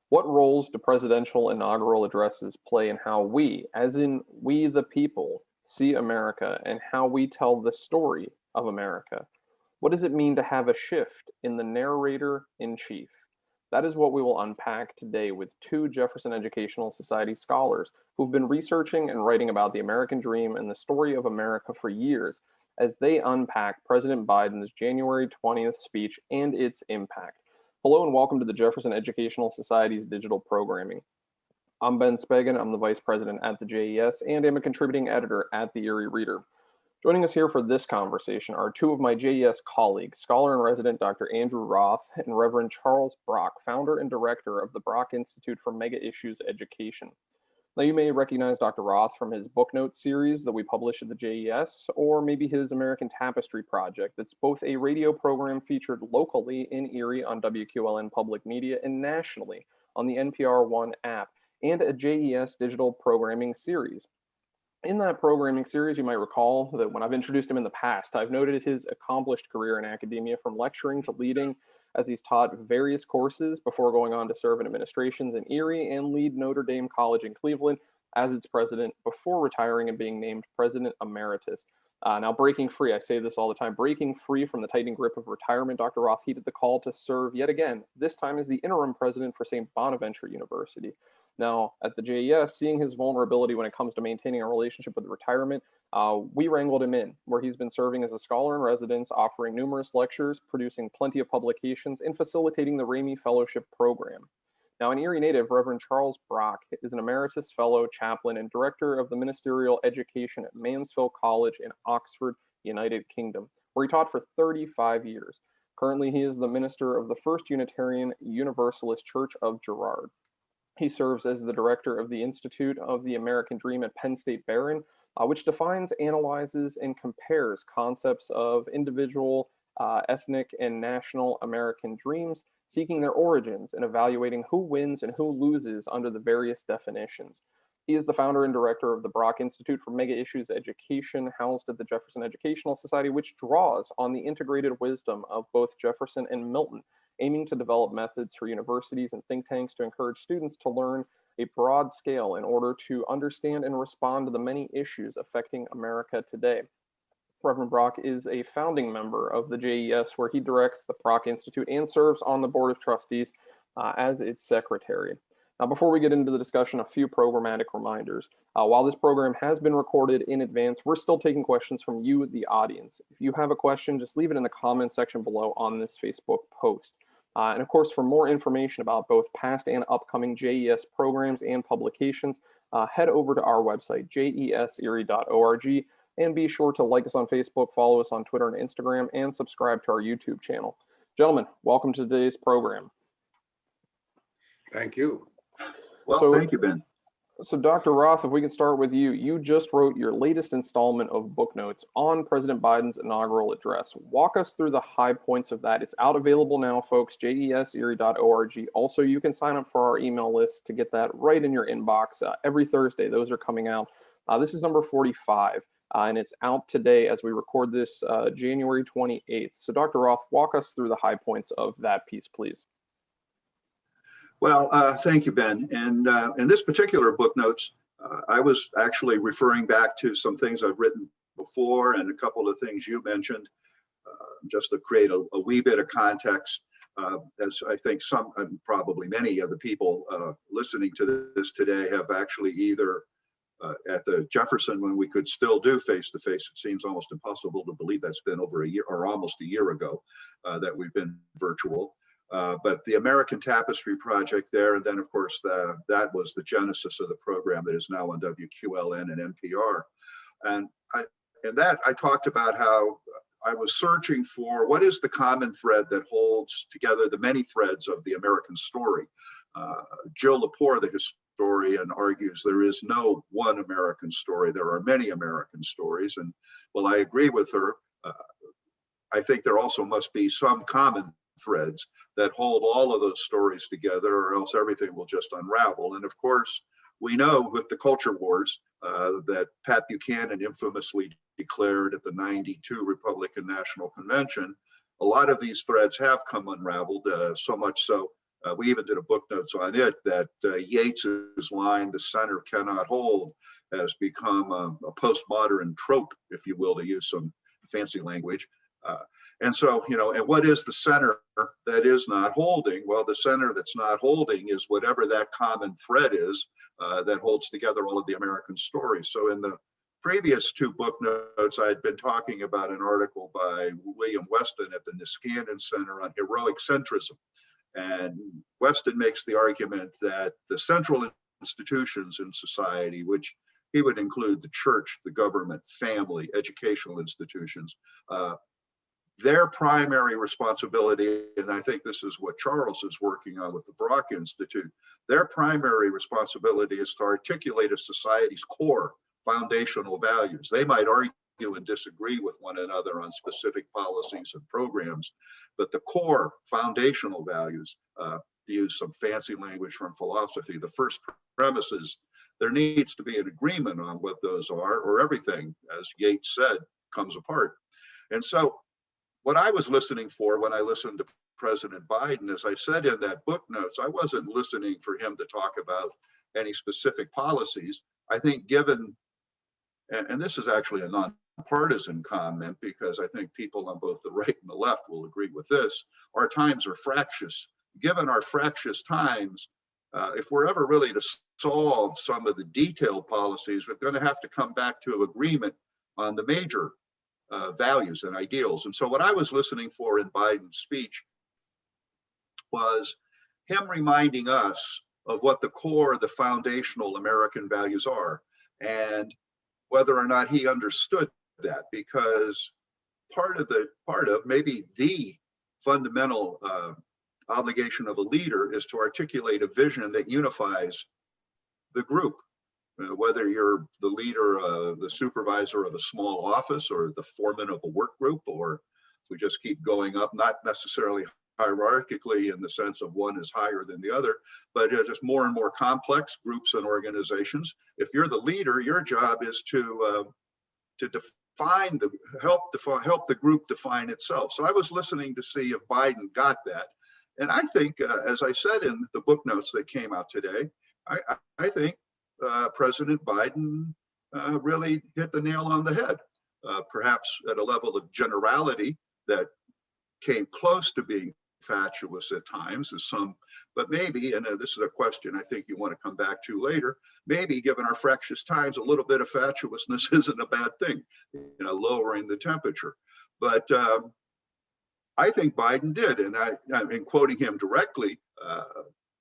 What roles do presidential inaugural addresses play in how we, as in we the people, see America and how we tell the story of America? What does it mean to have a shift in the narrator-in-chief? That is what we will unpack today with two Jefferson Educational Society scholars who've been researching and writing about the American dream and the story of America for years as they unpack President Biden's January 20th speech and its impact. Hello and welcome to the Jefferson Educational Society's digital programming. I'm Ben Speggen. I'm the vice president at the JES and am a contributing editor at the Erie Reader. Joining us here for this conversation are two of my JES colleagues, Scholar-in-Resident Dr. Andrew Roth and Reverend Charles Brock, founder and director of the Brock Institute for Mega Issues Education. Now, you may recognize Dr. Roth from his book note series that we publish at the JES, or maybe his American Tapestry project that's both a radio program featured locally in Erie on WQLN Public Media and nationally on the NPR One app, and a JES digital programming series. In that programming series, you might recall that when I've introduced him in the past, I've noted his accomplished career in academia from lecturing to leading, as he's taught various courses before going on to serve in administrations in Erie and lead Notre Dame College in Cleveland as its president before retiring and being named president emeritus. Now, breaking free, I say this all the time, breaking free from the tightening grip of retirement, Dr. Roth heeded the call to serve yet again, this time as the interim president for St. Bonaventure University. Now, at the JES, seeing his vulnerability when it comes to maintaining a relationship with retirement, we wrangled him in, where he's been serving as a scholar-in-residence, offering numerous lectures, producing plenty of publications, and facilitating the Ramey Fellowship Program. Now, an Erie native, Reverend Charles Brock, is an emeritus fellow, chaplain, and director of the ministerial education at Mansfield College in Oxford, United Kingdom, where he taught for 35 years. Currently, he is the minister of the First Unitarian Universalist Church of Girard. He serves as the director of the Institute of the American Dream at Penn State Barron, which defines, analyzes, and compares concepts of individual, ethnic, and national American dreams, seeking their origins and evaluating who wins and who loses under the various definitions. He is the founder and director of the Brock Institute for Mega Issues Education, housed at the Jefferson Educational Society, which draws on the integrated wisdom of both Jefferson and Milton, aiming to develop methods for universities and think tanks to encourage students to learn a broad scale in order to understand and respond to the many issues affecting America today. Reverend Brock is a founding member of the JES, where he directs the Brock Institute and serves on the Board of Trustees as its secretary. Now, before we get into the discussion, a few programmatic reminders. While this program has been recorded in advance, we're still taking questions from you, the audience. If you have a question, just leave it in the comment section below on this Facebook post. And of course, for more information about both past and upcoming JES programs and publications, head over to our website, jeserie.org, and be sure to like us on Facebook, follow us on Twitter and Instagram, and subscribe to our YouTube channel. Gentlemen, welcome to today's program. Thank you. Well, thank you, Ben. So Dr. Roth, if we can start with you, you just wrote your latest installment of book notes on President Biden's inaugural address. Walk us through the high points of that. It's out available now, folks, jeserie.org. Also, you can sign up for our email list to get that right in your inbox. Every Thursday, those are coming out. This is number 45, and it's out today as we record this January 28th. So Dr. Roth, walk us through the high points of that piece, please. Well, thank you, Ben. And in this particular book notes, I was actually referring back to some things I've written before and a couple of things you mentioned, just to create a wee bit of context, as I think some, and probably many of the people listening to this today have actually either at the Jefferson, when we could still do face-to-face, it seems almost impossible to believe that's been over a year or almost a year ago that we've been virtual. But the American Tapestry project there, and then of course that was the genesis of the program that is now on WQLN and NPR. And in that I talked about how I was searching for what is the common thread that holds together the many threads of the American story. Jill Lepore, the historian, argues there is no one American story. There are many American stories. And well, I agree with her. I think there also must be some common threads that hold all of those stories together, or else everything will just unravel. And of course, we know with the culture wars that Pat Buchanan infamously declared at the '92 Republican National Convention, a lot of these threads have come unraveled, so much so We even did a book notes on it, that Yeats's line, "The center cannot hold," has become a postmodern trope, if you will, to use some fancy language. And so, and what is the center that is not holding? Well, the center that's not holding is whatever that common thread is that holds together all of the American stories. So in the previous two book notes, I had been talking about an article by William Weston at the Niskanen Center on heroic centrism. And Weston makes the argument that the central institutions in society, which he would include the church, the government, family, educational institutions, their primary responsibility, and I think this is what Charles is working on with the Brock Institute, their primary responsibility is to articulate a society's core foundational values. They might argue and disagree with one another on specific policies and programs, but the core foundational values, to use some fancy language from philosophy, the first premise is there needs to be an agreement on what those are, or everything, as Yeats said, comes apart. And so what I was listening for when I listened to President Biden, as I said in that book notes, I wasn't listening for him to talk about any specific policies. I think given, and this is actually a nonpartisan comment, because I think people on both the right and the left will agree with this, our times are fractious. Given our fractious times, if we're ever really to solve some of the detailed policies, we're going to have to come back to agreement on the major values and ideals. And so what I was listening for in Biden's speech was him reminding us of what the core, the foundational American values are, and whether or not he understood that, because part of maybe the fundamental obligation of a leader is to articulate a vision that unifies the group. Whether you're the leader, the supervisor of a small office, or the foreman of a work group, or we just keep going up, not necessarily hierarchically in the sense of one is higher than the other, but just more and more complex groups and organizations. If you're the leader, your job is to define help the group define itself. So I was listening to see if Biden got that, and I think, as I said in the book notes that came out today, I think President Biden really hit the nail on the head, perhaps at a level of generality that came close to being fatuous at times, but maybe, and this is a question I think you want to come back to later, maybe given our fractious times, a little bit of fatuousness isn't a bad thing, lowering the temperature. But I think Biden did, and I've been quoting him directly.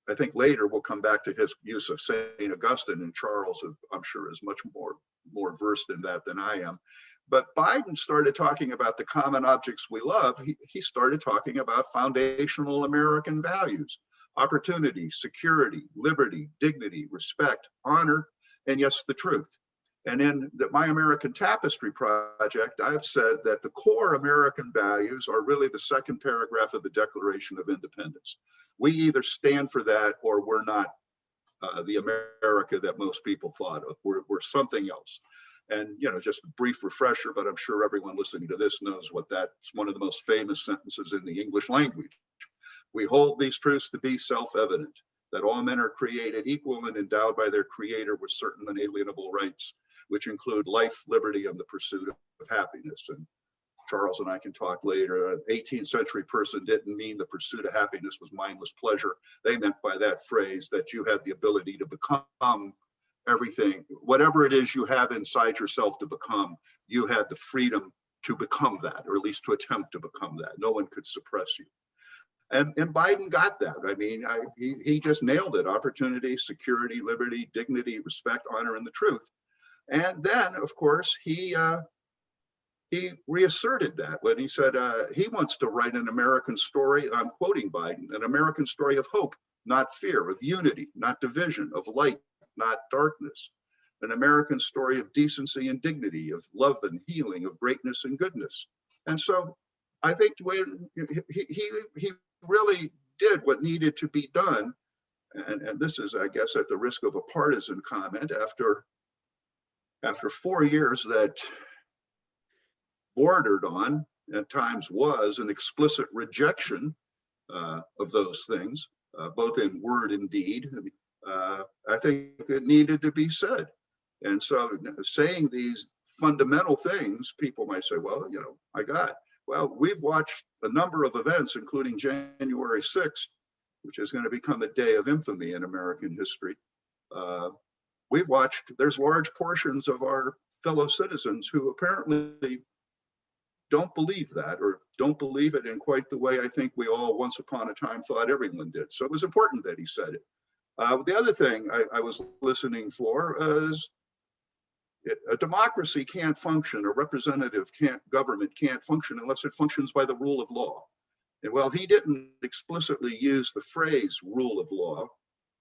I think later we'll come back to his use of St. Augustine, and Charles, I'm sure, is much more versed in that than I am. But Biden started talking about the common objects we love. He started talking about foundational American values: opportunity, security, liberty, dignity, respect, honor, and yes, the truth. And in My American Tapestry project, I've said that the core American values are really the second paragraph of the Declaration of Independence. We either stand for that or we're not the America that most people thought of. We're something else. And, just a brief refresher, but I'm sure everyone listening to this knows what that's one of the most famous sentences in the English language. We hold these truths to be self-evident, that all men are created equal and endowed by their creator with certain unalienable rights, which include life, liberty, and the pursuit of happiness. And Charles and I can talk later. An 18th century person didn't mean the pursuit of happiness was mindless pleasure. They meant by that phrase that you had the ability to become everything, whatever it is you have inside yourself to become, you had the freedom to become that, or at least to attempt to become that. No one could suppress you. And Biden got that. I mean, he just nailed it: opportunity, security, liberty, dignity, respect, honor, and the truth. And then, of course, he reasserted that when he said he wants to write an American story, I'm quoting Biden, an American story of hope, not fear, of unity, not division, of light, not darkness, an American story of decency and dignity, of love and healing, of greatness and goodness. And so I think when he really did what needed to be done, and this is, I guess, at the risk of a partisan comment, after 4 years that bordered on, at times was, an explicit rejection of those things, both in word and deed. I think it needed to be said. And so saying these fundamental things, people might say, well, you know, my God, well, we've watched a number of events, including January 6th, which is going to become a day of infamy in American history. We've watched, there's large portions of our fellow citizens who apparently don't believe that, or don't believe it in quite the way I think we all once upon a time thought everyone did. So it was important that he said it. The other thing I was listening for is a democracy can't function, a representative government can't function unless it functions by the rule of law. And while he didn't explicitly use the phrase rule of law,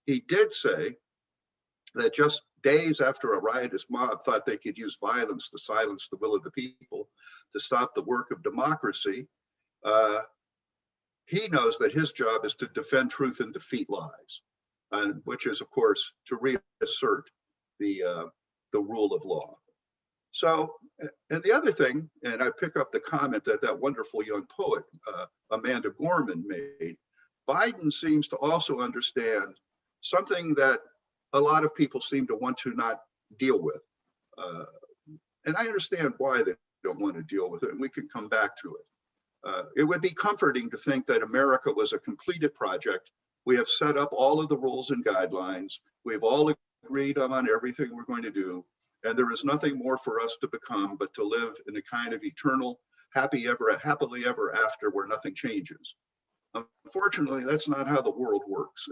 he did say that just days after a riotous mob thought they could use violence to silence the will of the people, to stop the work of democracy, he knows that his job is to defend truth and defeat lies, which is, of course, to reassert the rule of law. So, and the other thing, and I pick up the comment that that wonderful young poet, Amanda Gorman, made, Biden seems to also understand something that a lot of people seem to want to not deal with. And I understand why they don't want to deal with it, and we can come back to it. It would be comforting to think that America was a completed project. We have set up all of the rules and guidelines. We've all agreed on everything we're going to do. And there is nothing more for us to become but to live in a kind of eternal, happily ever after where nothing changes. Unfortunately, that's not how the world works.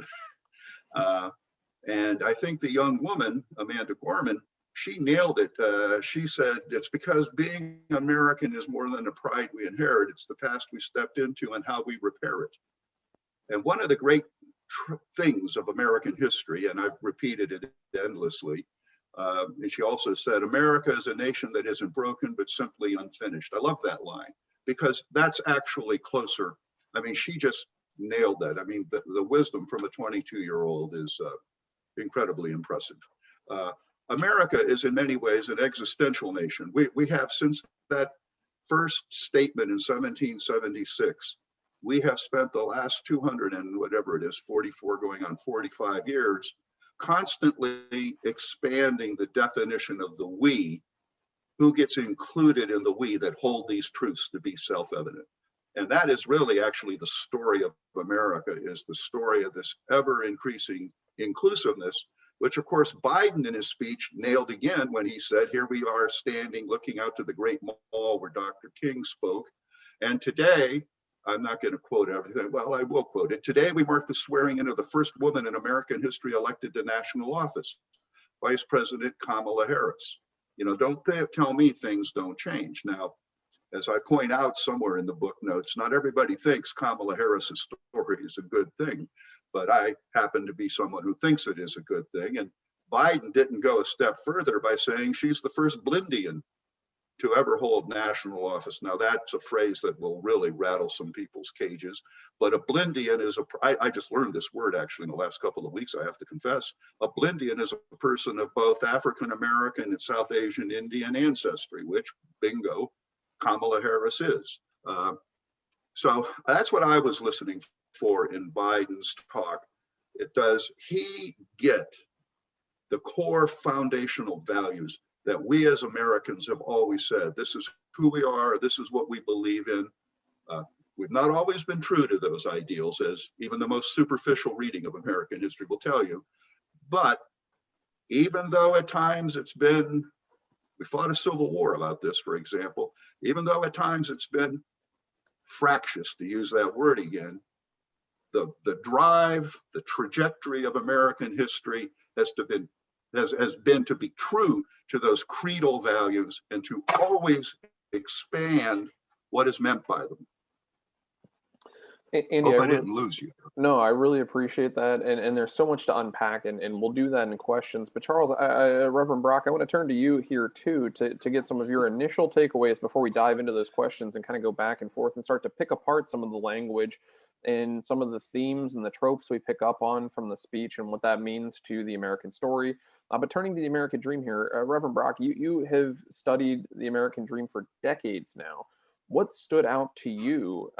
And I think the young woman, Amanda Gorman, she nailed it. She said, it's because being American is more than a pride we inherit. It's the past we stepped into and how we repair it. And one of the great things of American history, and I've repeated it endlessly, and she also said, America is a nation that isn't broken, but simply unfinished. I love that line because that's actually closer. I mean, she just nailed that. I mean, the wisdom from a 22-year-old is incredibly impressive. America is in many ways an existential nation. We have, since that first statement in 1776, we have spent the last 200 and whatever it is, 44 going on 45 years, constantly expanding the definition of the we, who gets included in the we that hold these truths to be self-evident. And that is really actually the story of America, is the story of this ever-increasing inclusiveness, which of course Biden in his speech nailed again when he said, here we are standing looking out to the Great Mall where Dr. King spoke. And today, I'm not going to quote everything. Well, I will quote it. Today, we mark the swearing in of the first woman in American history elected to national office, Vice President Kamala Harris. You know, don't tell me things don't change. Now, as I point out somewhere in the book notes, not everybody thinks Kamala Harris's story is a good thing, but I happen to be someone who thinks it is a good thing. And Biden didn't go a step further by saying she's the first Blindian to ever hold national office. Now that's a phrase that will really rattle some people's cages, but a Blindian is I just learned this word actually in the last couple of weeks, I have to confess. A Blindian is a person of both African-American and South Asian Indian ancestry, which, bingo, Kamala Harris is. So that's what I was listening for in Biden's talk. Does he get the core foundational values that we as Americans have always said, this is who we are, this is what we believe in? We've not always been true to those ideals, as even the most superficial reading of American history will tell you. But even though at times it's been, we fought a civil war about this, for example, even though at times it's been fractious, to use that word again, the drive, the trajectory of American history has been to be true to those creedal values and to always expand what is meant by them. Andy, Hope I didn't lose you. No, I really appreciate that. And there's so much to unpack, and we'll do that in questions. But Charles, Reverend Brock, I want to turn to you here too, to get some of your initial takeaways before we dive into those questions and kind of go back and forth and start to pick apart some of the language and some of the themes and the tropes we pick up on from the speech and what that means to the American story. But turning to the American dream here, Reverend Brock, you have studied the American dream for decades now. What stood out to you?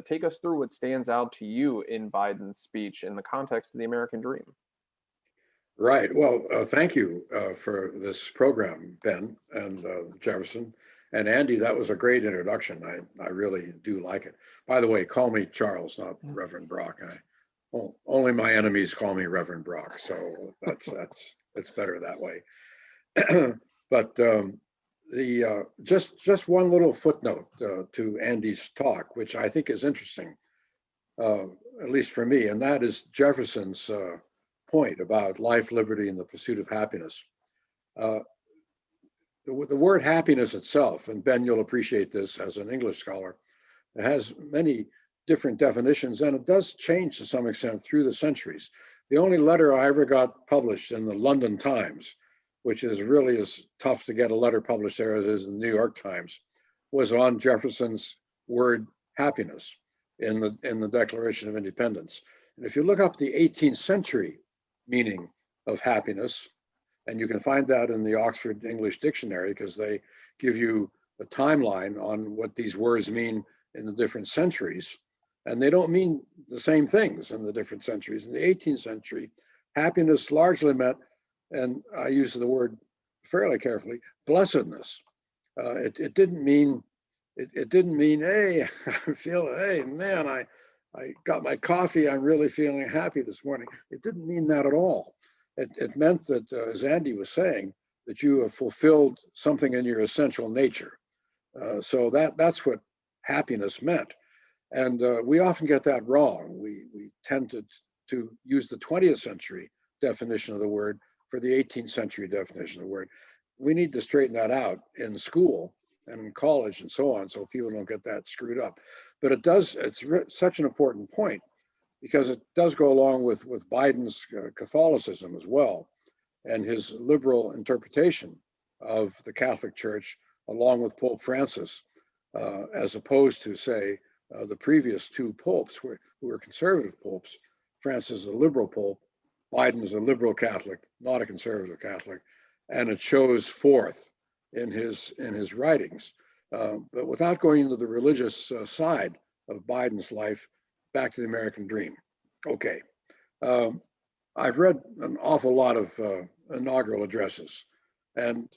Take us through what stands out to you in Biden's speech in the context of the American dream. Right. Well, thank you for this program, Ben and Jefferson. And Andy, that was a great introduction. I really do like it. By the way, call me Charles, not Reverend Brock. Only my enemies call me Reverend Brock. So it's better that way. But just one little footnote to Andy's talk, which I think is interesting, at least for me, and that is Jefferson's point about life, liberty, and the pursuit of happiness. The word happiness itself, and Ben, you'll appreciate this as an English scholar, it has many different definitions, and it does change to some extent through the centuries. The only letter I ever got published in the London Times, which is really as tough to get a letter published there as is the New York Times, was on Jefferson's word happiness in the Declaration of Independence. And if you look up the 18th century meaning of happiness, and you can find that in the Oxford English Dictionary, because they give you a timeline on what these words mean in the different centuries. And they don't mean the same things in the different centuries. In the 18th century, happiness largely meant, and I use the word fairly carefully, blessedness. It didn't mean, hey, hey, man, I got my coffee, I'm really feeling happy this morning. It didn't mean that at all. It meant that, as Andy was saying, that you have fulfilled something in your essential nature. So that's what happiness meant. And we often get that wrong. We tend to use the 20th century definition of the word for the 18th century definition of the word. We need to straighten that out in school and in college and so on, so people don't get that screwed up. But it's such an important point, because it does go along with Biden's Catholicism as well, and his liberal interpretation of the Catholic Church, along with Pope Francis, as opposed to, say, the previous two popes who were conservative popes. Francis is a liberal pope, Biden is a liberal Catholic, not a conservative Catholic, and it shows forth in his writings. But without going into the religious side of Biden's life, back to the American dream. Okay. I've read an awful lot of inaugural addresses, and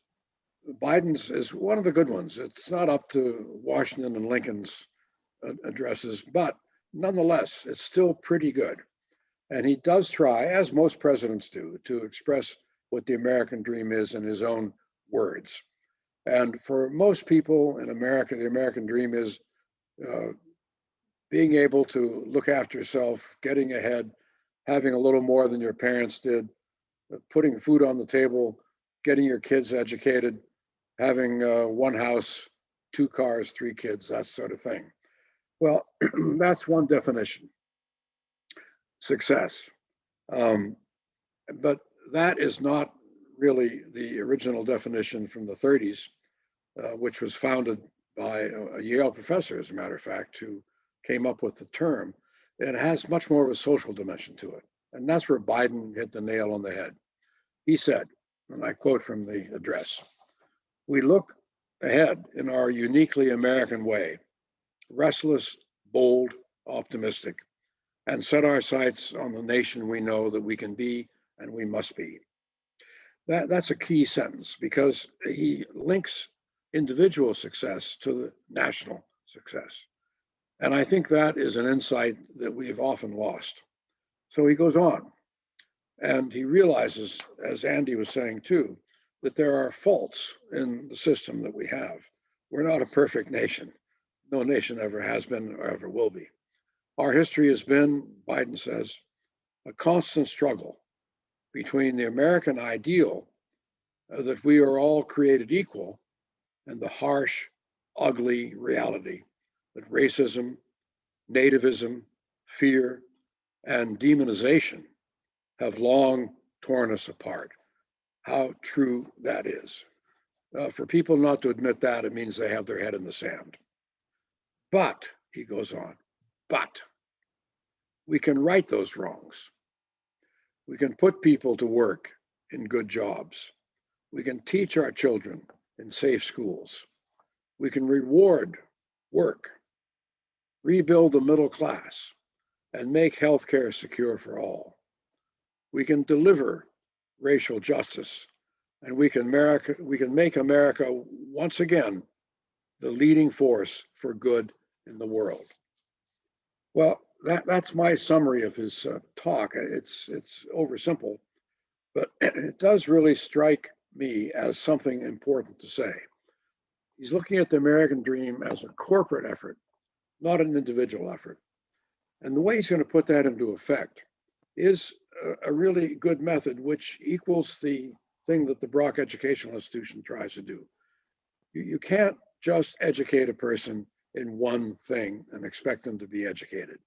Biden's is one of the good ones. It's not up to Washington and Lincoln's addresses, but nonetheless, it's still pretty good. And he does try, as most presidents do, to express what the American dream is in his own words. And for most people in America, the American dream is being able to look after yourself, getting ahead, having a little more than your parents did, putting food on the table, getting your kids educated, having one house, 2 cars, 3 kids, that sort of thing. Well, that's one definition, success. But that is not really the original definition from the 30s, which was founded by a Yale professor, as a matter of fact, who came up with the term. It has much more of a social dimension to it. And that's where Biden hit the nail on the head. He said, and I quote from the address, "We look ahead in our uniquely American way, restless, bold, optimistic, and set our sights on the nation we know that we can be and we must be." That's a key sentence, because he links individual success to the national success. And I think that is an insight that we've often lost. So he goes on, and he realizes, as Andy was saying too, that there are faults in the system that we have. We're not a perfect nation. No nation ever has been or ever will be. Our history has been, Biden says, a constant struggle between the American ideal that we are all created equal and the harsh, ugly reality that racism, nativism, fear, and demonization have long torn us apart. How true that is. For people not to admit that, it means they have their head in the sand. But, he goes on, but we can right those wrongs. We can put people to work in good jobs. We can teach our children in safe schools. We can reward work, rebuild the middle class, and make healthcare secure for all. We can deliver racial justice, and we can make America once again the leading force for good in the world. Well, that's my summary of his talk. It's oversimple, but it does really strike me as something important to say. He's looking at the American dream as a corporate effort, not an individual effort. And the way he's going to put that into effect is a really good method, which equals the thing that the Brock Educational Institution tries to do. You can't just educate a person in one thing and expect them to be educated.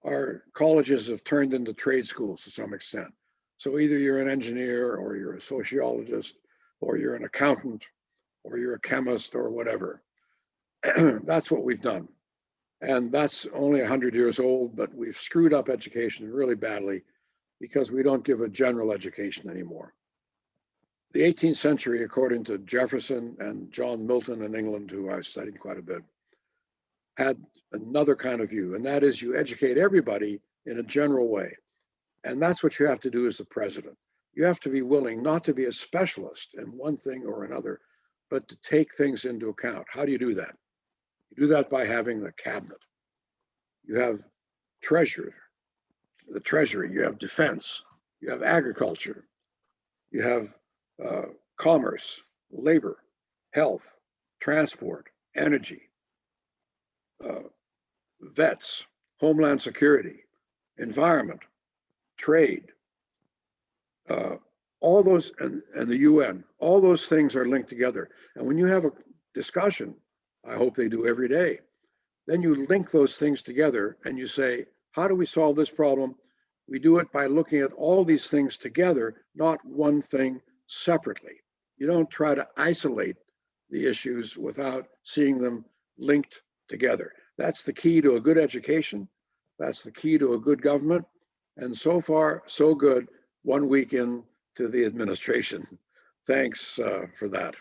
Our colleges have turned into trade schools to some extent. So either you're an engineer, or you're a sociologist, or you're an accountant, or you're a chemist, or whatever. That's what we've done. And that's only 100 years old, but we've screwed up education really badly because we don't give a general education anymore. The 18th century, according to Jefferson and John Milton in England, who I studied quite a bit, had another kind of view, and that is you educate everybody in a general way. And that's what you have to do as the president. You have to be willing not to be a specialist in one thing or another, but to take things into account. How do you do that? You do that by having the cabinet. You have the treasury, you have defense, you have agriculture, you have commerce, labor, health, transport, energy, vets, homeland security, environment, trade, all those, and the UN, all those things are linked together. And when you have a discussion, I hope they do every day, then you link those things together and you say, how do we solve this problem? We do it by looking at all these things together, not one thing separately. You don't try to isolate the issues without seeing them linked together. That's the key to a good education. That's the key to a good government. And so far, so good, 1 week into the administration. Thanks for that.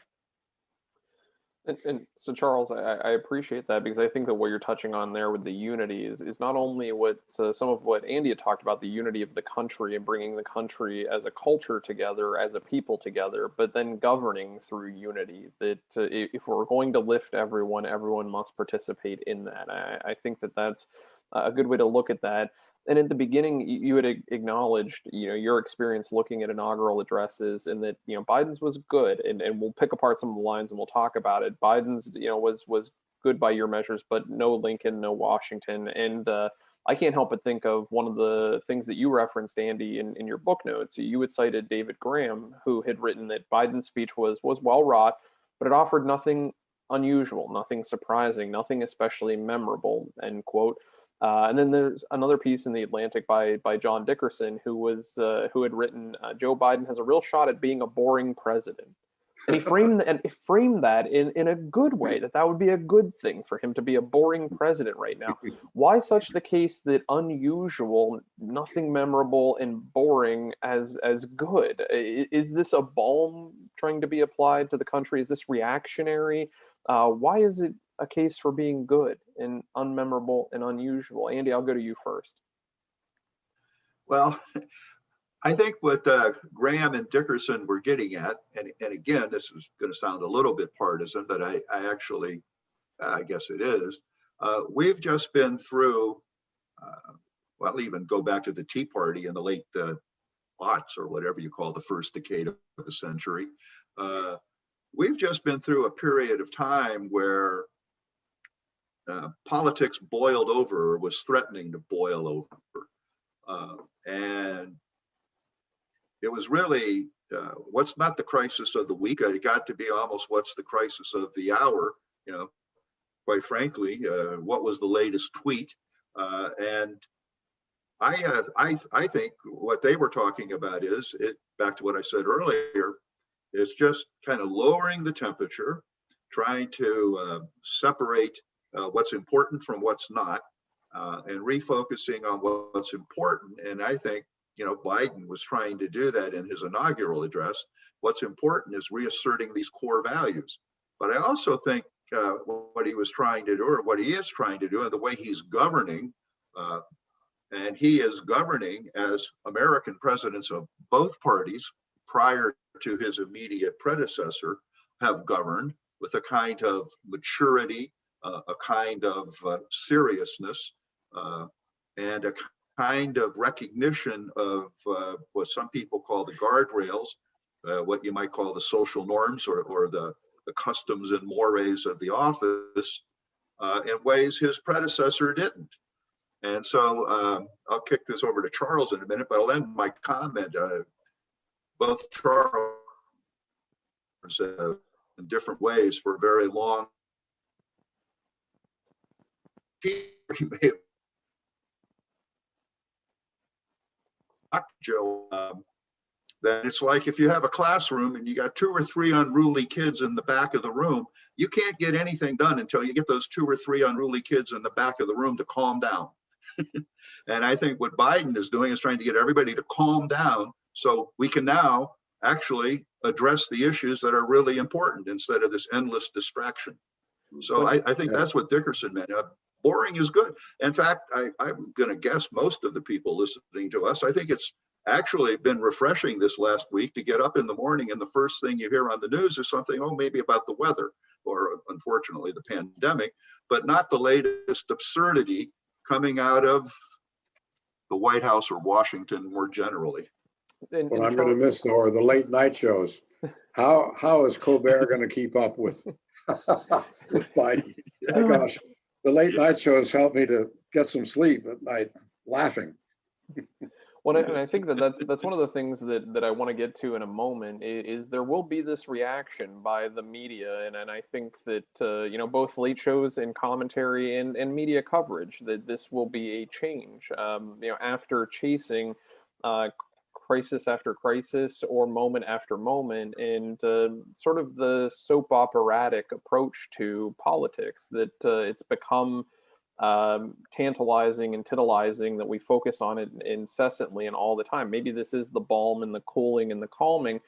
And so, Charles, I appreciate that, because I think that what you're touching on there with the unity is not only what some of what Andy had talked about, the unity of the country and bringing the country as a culture together, as a people together, but then governing through unity. That if we're going to lift everyone, everyone must participate in that. I think that that's a good way to look at that. And at the beginning, you had acknowledged, your experience looking at inaugural addresses, and that, Biden's was good, and we'll pick apart some of the lines and we'll talk about it. Biden's, was good by your measures, but no Lincoln, no Washington. And I can't help but think of one of the things that you referenced, Andy, in your book notes. You had cited David Graham, who had written that Biden's speech was well wrought, but it offered nothing unusual, nothing surprising, nothing especially memorable, end quote. And then there's another piece in the Atlantic by John Dickerson, who had written, Joe Biden has a real shot at being a boring president. And he framed that in a good way, that would be a good thing for him to be a boring president right now. Why such the case that unusual, nothing memorable, and boring as good? Is this a balm trying to be applied to the country? Is this reactionary? Why is it a case for being good and unmemorable and unusual? Andy, I'll go to you first. Well, I think what Graham and Dickerson were getting at, and again, this is going to sound a little bit partisan, but I actually, I guess it is. We've just been through, well, even go back to the Tea Party in the late aughts, or whatever you call the first decade of the century. We've just been through a period of time where politics boiled over, or was threatening to boil over. And it was really, what's not the crisis of the week? It got to be almost what's the crisis of the hour, quite frankly. What was the latest tweet? And I think what they were talking about is, back to what I said earlier, is just kind of lowering the temperature, trying to separate what's important from what's not, and refocusing on what's important. And I think, Biden was trying to do that in his inaugural address. What's important is reasserting these core values. But I also think what he was trying to do, or what he is trying to do, and the way he's governing. And he is governing as American presidents of both parties prior to his immediate predecessor have governed, with a kind of maturity, a kind of seriousness, and a kind of recognition of what some people call the guardrails, what you might call the social norms, or the customs and mores of the office, in ways his predecessor didn't. And so I'll kick this over to Charles in a minute, but I'll end my comment. Both Charles in different ways for a very long Joe, that it's like if you have a classroom and you got 2 or 3 unruly kids in the back of the room, you can't get anything done until you get those 2 or 3 unruly kids in the back of the room to calm down. And I think what Biden is doing is trying to get everybody to calm down so we can now actually address the issues that are really important instead of this endless distraction. So I think that's what Dickerson meant. Boring is good. In fact, I'm going to guess most of the people listening to us, I think it's actually been refreshing this last week to get up in the morning and the first thing you hear on the news is something, maybe about the weather or unfortunately the pandemic, but not the latest absurdity coming out of the White House or Washington more generally. What I'm going to miss, though, are the late night shows. How is Colbert going to keep up with Biden? My gosh, the late night shows help me to get some sleep at night, laughing. Well, and I think that's one of the things that I want to get to in a moment is there will be this reaction by the media, and I think that both late shows and commentary and media coverage, that this will be a change. After chasing crisis after crisis or moment after moment, and sort of the soap operatic approach to politics, that it's become tantalizing and titillizing that we focus on it incessantly and all the time. Maybe this is the balm and the cooling and the calming.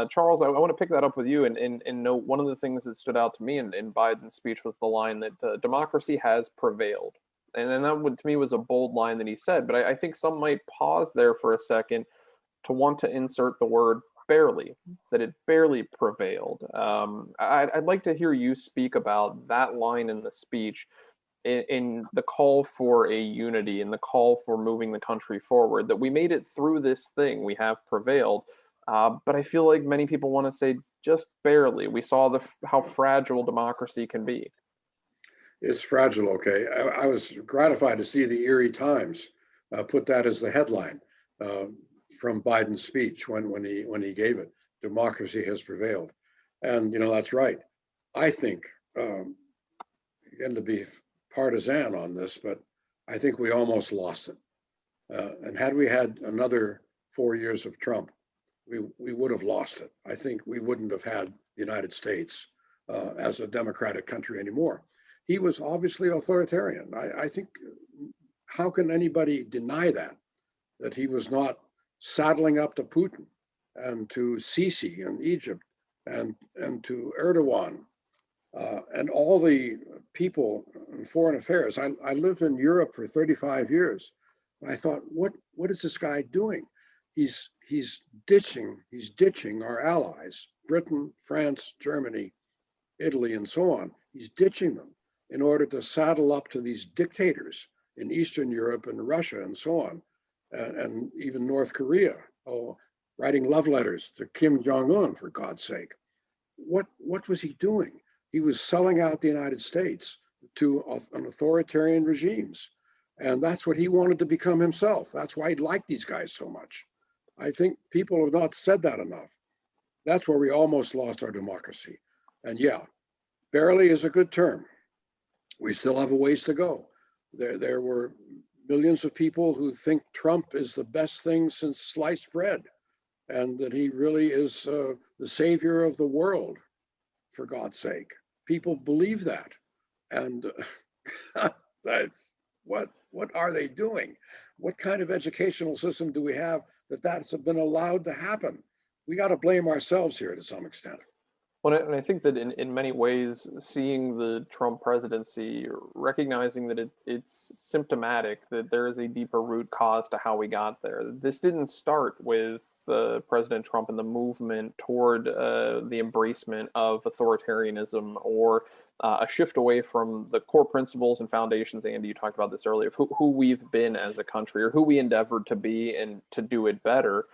Charles, I want to pick that up with you and note one of the things that stood out to me in Biden's speech was the line that democracy has prevailed. And then that to me was a bold line that he said, but I think some might pause there for a second to want to insert the word barely, that it barely prevailed. I'd like to hear you speak about that line in the speech, in the call for a unity and the call for moving the country forward, that we made it through this thing, we have prevailed. But I feel like many people want to say just barely. We saw how fragile democracy can be. It's fragile, okay. I was gratified to see the Erie Times put that as the headline from Biden's speech when he gave it. Democracy has prevailed. And, that's right. I think, again, to be partisan on this, but I think we almost lost it. And had we had another 4 years of Trump, we would have lost it. I think we wouldn't have had the United States as a democratic country anymore. He was obviously authoritarian. I think, how can anybody deny that he was not saddling up to Putin and to Sisi in Egypt and to Erdogan and all the people in foreign affairs. I lived in Europe for 35 years. And I thought, what is this guy doing? He's ditching our allies, Britain, France, Germany, Italy, and so on. He's ditching them in order to saddle up to these dictators in Eastern Europe and Russia and so on, and even North Korea. Writing love letters to Kim Jong-un, for God's sake. What was he doing? He was selling out the United States to an authoritarian regimes. And that's what he wanted to become himself. That's why he liked these guys so much. I think people have not said that enough. That's where we almost lost our democracy. And yeah, barely is a good term. We still have a ways to go. There were millions of people who think Trump is the best thing since sliced bread, and that he really is the savior of the world, for God's sake. People believe that. And what are they doing? What kind of educational system do we have that's been allowed to happen? We got to blame ourselves here to some extent. Well, and I think that in many ways, seeing the Trump presidency, recognizing that it's symptomatic that there is a deeper root cause to how we got there. This didn't start with President Trump and the movement toward the embracement of authoritarianism or a shift away from the core principles and foundations. Andy, you talked about this earlier, of who we've been as a country or who we endeavored to be and to do it better.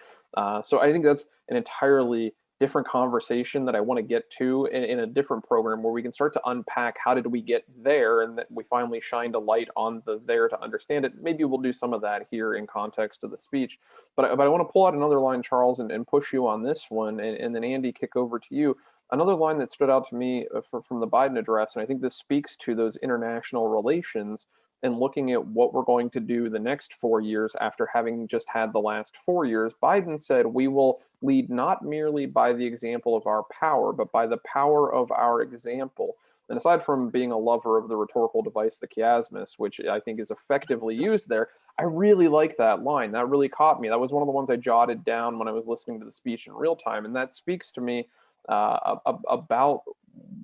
So I think that's an entirely different conversation that I want to get to in a different program where we can start to unpack how did we get there, and that we finally shined a light on the there to understand it. Maybe we'll do some of that here in context of the speech, but I want to pull out another line, Charles, and push you on this one, and then Andy, kick over to you. Another line that stood out to me from the Biden address, and I think this speaks to those international relations and looking at what we're going to do the next 4 years after having just had the last 4 years. Biden said, we will lead not merely by the example of our power, but by the power of our example. And aside from being a lover of the rhetorical device, the chiasmus, which I think is effectively used there, I really like that line. That really caught me. That was one of the ones I jotted down when I was listening to the speech in real time. And that speaks to me about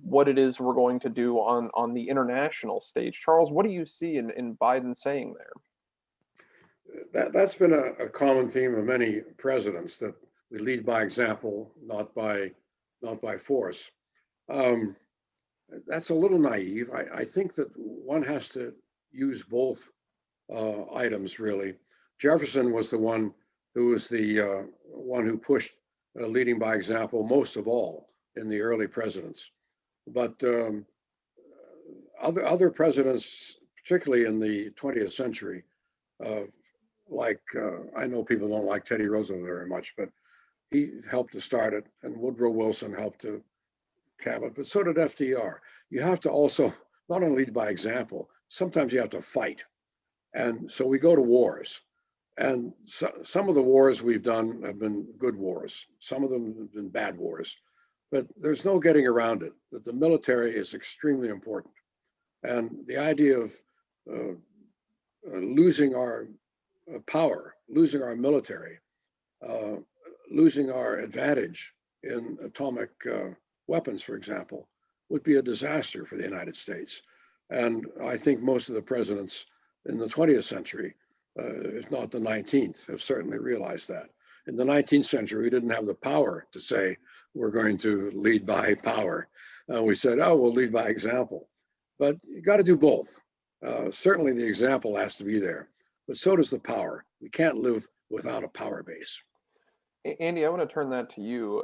what it is we're going to do on the international stage. Charles, what do you see in Biden saying there? That's been a common theme of many presidents, that we lead by example, not by force. That's a little naive. I think that one has to use both items, really. Jefferson was the one who pushed leading by example most of all in the early presidents. But other presidents, particularly in the 20th century, I know people don't like Teddy Roosevelt very much, but he helped to start it, and Woodrow Wilson helped to cap it, but so did FDR. You have to also not only lead by example, sometimes you have to fight. And so we go to wars. And some of the wars we've done have been good wars. Some of them have been bad wars. But there's no getting around it, that the military is extremely important. And the idea of losing our power, losing our military, losing our advantage in atomic weapons, for example, would be a disaster for the United States. And I think most of the presidents in the 20th century, if not the 19th, have certainly realized that. In the 19th century, we didn't have the power to say, we're going to lead by power. We said, oh, we'll lead by example. But you got to do both. Certainly the example has to be there, but so does the power. We can't live without a power base. Andy, I want to turn that to you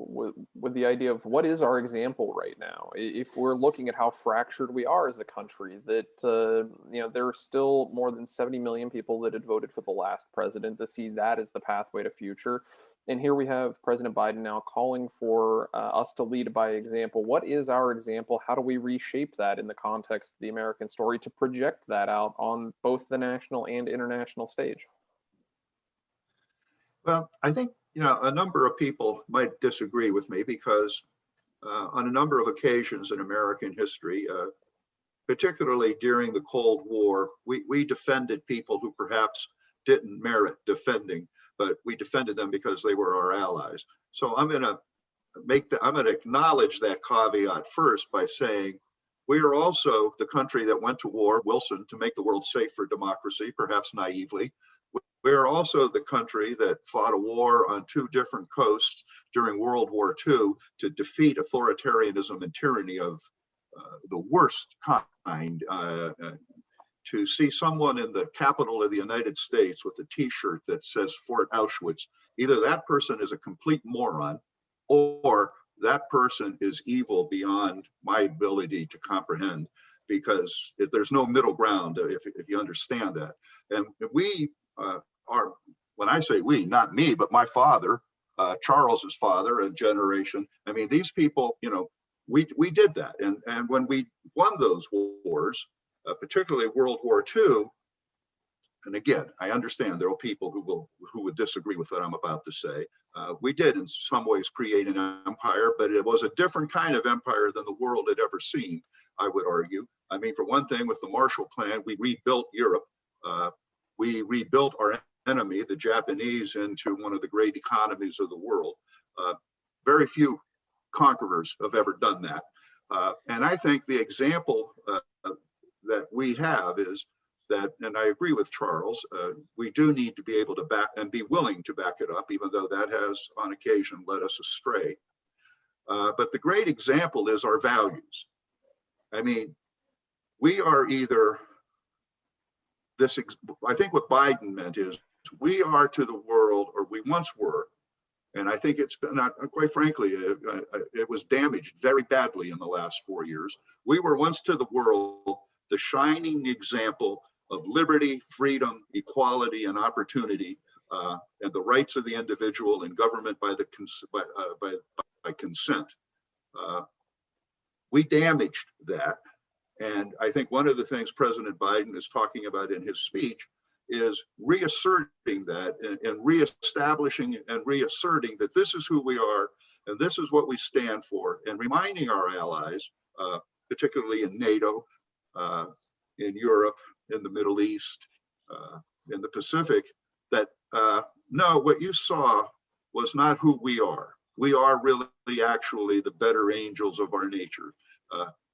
with the idea of what is our example right now? If we're looking at how fractured we are as a country, that there are still more than 70 million people that had voted for the last president, to see that as the pathway to future. And here we have President Biden now calling for us to lead by example. What is our example? How do we reshape that in the context of the American story to project that out on both the national and international stage? Well, I think, a number of people might disagree with me because on a number of occasions in American history, particularly during the Cold War, we defended people who perhaps didn't merit defending, but we defended them because they were our allies. So I'm going to acknowledge that caveat first by saying we are also the country that went to war, Wilson, to make the world safe for democracy, perhaps naively. We are also the country that fought a war on two different coasts during World War II to defeat authoritarianism and tyranny of the worst kind. To see someone in the capital of the United States with a T-shirt that says Fort Auschwitz, either that person is a complete moron or that person is evil beyond my ability to comprehend, because if there's no middle ground, if you understand that. And we are, when I say we, not me, but my father, Charles's father, a generation. I mean, these people, we did that. And when we won those wars, particularly World War II, and again, I understand there are people who would disagree with what I'm about to say. We did in some ways create an empire, but it was a different kind of empire than the world had ever seen, I would argue. I mean, for one thing, with the Marshall Plan, we rebuilt Europe. We rebuilt our enemy, the Japanese, into one of the great economies of the world. Very few conquerors have ever done that. And I think the example that we have is that, and I agree with Charles, we do need to be able to back and be willing to back it up, even though that has on occasion led us astray. But the great example is our values. I mean, we are either this, I think what Biden meant is we are to the world, or we once were, and I think it's been, quite frankly, it was damaged very badly in the last 4 years. We were once to the world the shining example of liberty, freedom, equality, and opportunity, and the rights of the individual and government by consent. We damaged that. And I think one of the things President Biden is talking about in his speech is reasserting that and reestablishing and reasserting that this is who we are and this is what we stand for, and reminding our allies, particularly in NATO, in Europe, in the Middle East, in the Pacific, that no, what you saw was not who we are. We are really actually the better angels of our nature.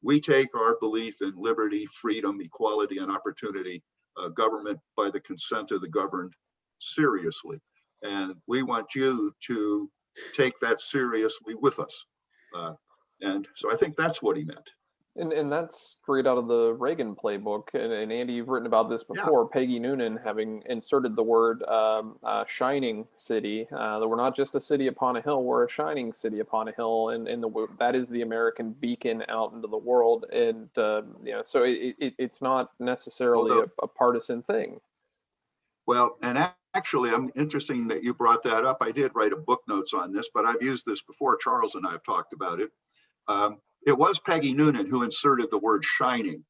We take our belief in liberty, freedom, equality, and opportunity, government by the consent of the governed, seriously. And we want you to take that seriously with us. And so I think that's what he meant. And that's straight out of the Reagan playbook. And Andy, you've written about this before. Yeah. Peggy Noonan having inserted the word shining city. That we're not just a city upon a hill, we're a shining city upon a hill. And that is the American beacon out into the world. And, you know, so it's not necessarily a partisan thing. Well, and actually, I'm interesting that you brought that up. I did write a book notes on this, but I've used this before. Charles and I have talked about it. It was Peggy Noonan who inserted the word shining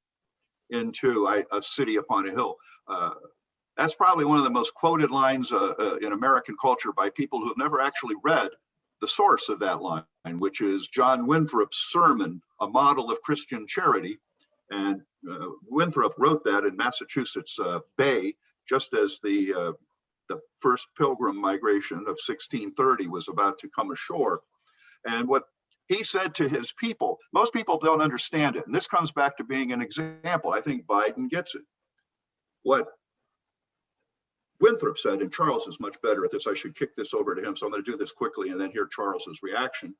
into a city upon a hill. That's probably one of the most quoted lines in American culture by people who have never actually read the source of that line, which is John Winthrop's sermon, A Model of Christian Charity. And Winthrop wrote that in Massachusetts Bay, just as the first pilgrim migration of 1630 was about to come ashore. And what he said to his people, most people don't understand it. And this comes back to being an example. I think Biden gets it. What Winthrop said, and Charles is much better at this, I should kick this over to him, so I'm going to do this quickly and then hear Charles's reaction.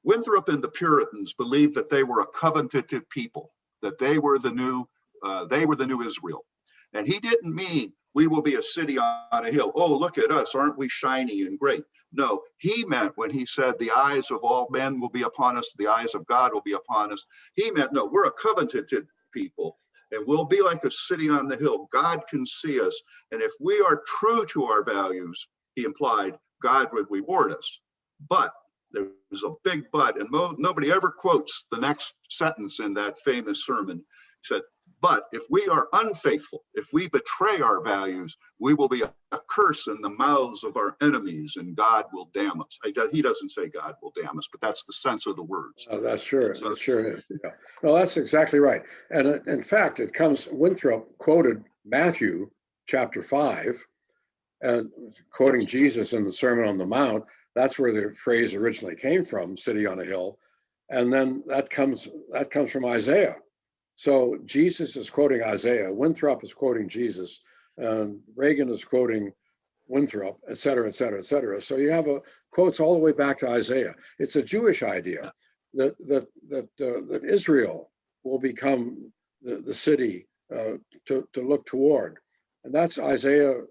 Winthrop and the Puritans believed that they were a covenanted people, that they were the new Israel. And he didn't mean we will be a city on a hill. Oh, look at us, aren't we shiny and great? No, he meant when he said the eyes of all men will be upon us, the eyes of God will be upon us, he meant, no, we're a covenanted people and we'll be like a city on the hill. God can see us. And if we are true to our values, he implied, God would reward us. But there's a big but, and nobody ever quotes the next sentence in that famous sermon. He said, but if we are unfaithful, if we betray our values, we will be a curse in the mouths of our enemies, and God will damn us. He doesn't say God will damn us, but that's the sense of the words. Oh, that's sure. So, that sure is. Yeah. No, that's exactly right. And in fact, it comes, Winthrop quoted Matthew chapter 5, and quoting Jesus in the Sermon on the Mount. That's where the phrase originally came from, city on a hill. And then that comes from Isaiah. So Jesus is quoting Isaiah, Winthrop is quoting Jesus, and Reagan is quoting Winthrop, et cetera, et cetera, et cetera. So you have quotes all the way back to Isaiah. It's a Jewish idea that Israel will become the city to look toward. And that's Isaiah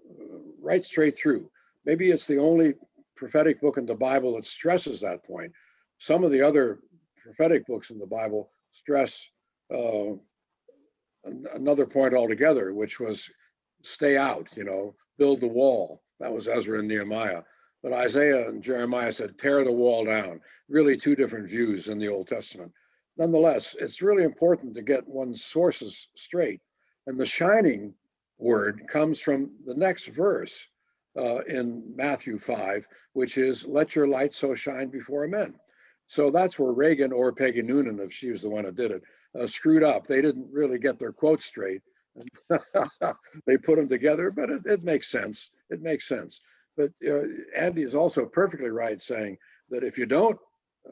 right straight through. Maybe it's the only prophetic book in the Bible that stresses that point. Some of the other prophetic books in the Bible stress another point altogether, which was stay out, build the wall. That was Ezra and Nehemiah. But Isaiah and Jeremiah said, tear the wall down. Really two different views in the Old Testament. Nonetheless, it's really important to get one's sources straight. And the shining word comes from the next verse in Matthew 5, which is, let your light so shine before men. So that's where Reagan or Peggy Noonan, if she was the one who did it, screwed up. They didn't really get their quotes straight. They put them together, but it makes sense. It makes sense. But Andy is also perfectly right saying that if you don't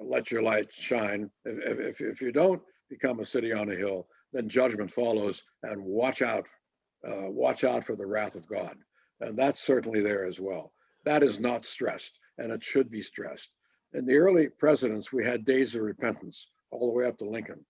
let your light shine. If you don't become a city on a hill, then judgment follows, and watch out for the wrath of God. And that's certainly there as well. That is not stressed, and it should be stressed. In the early presidents, we had days of repentance all the way up to Lincoln.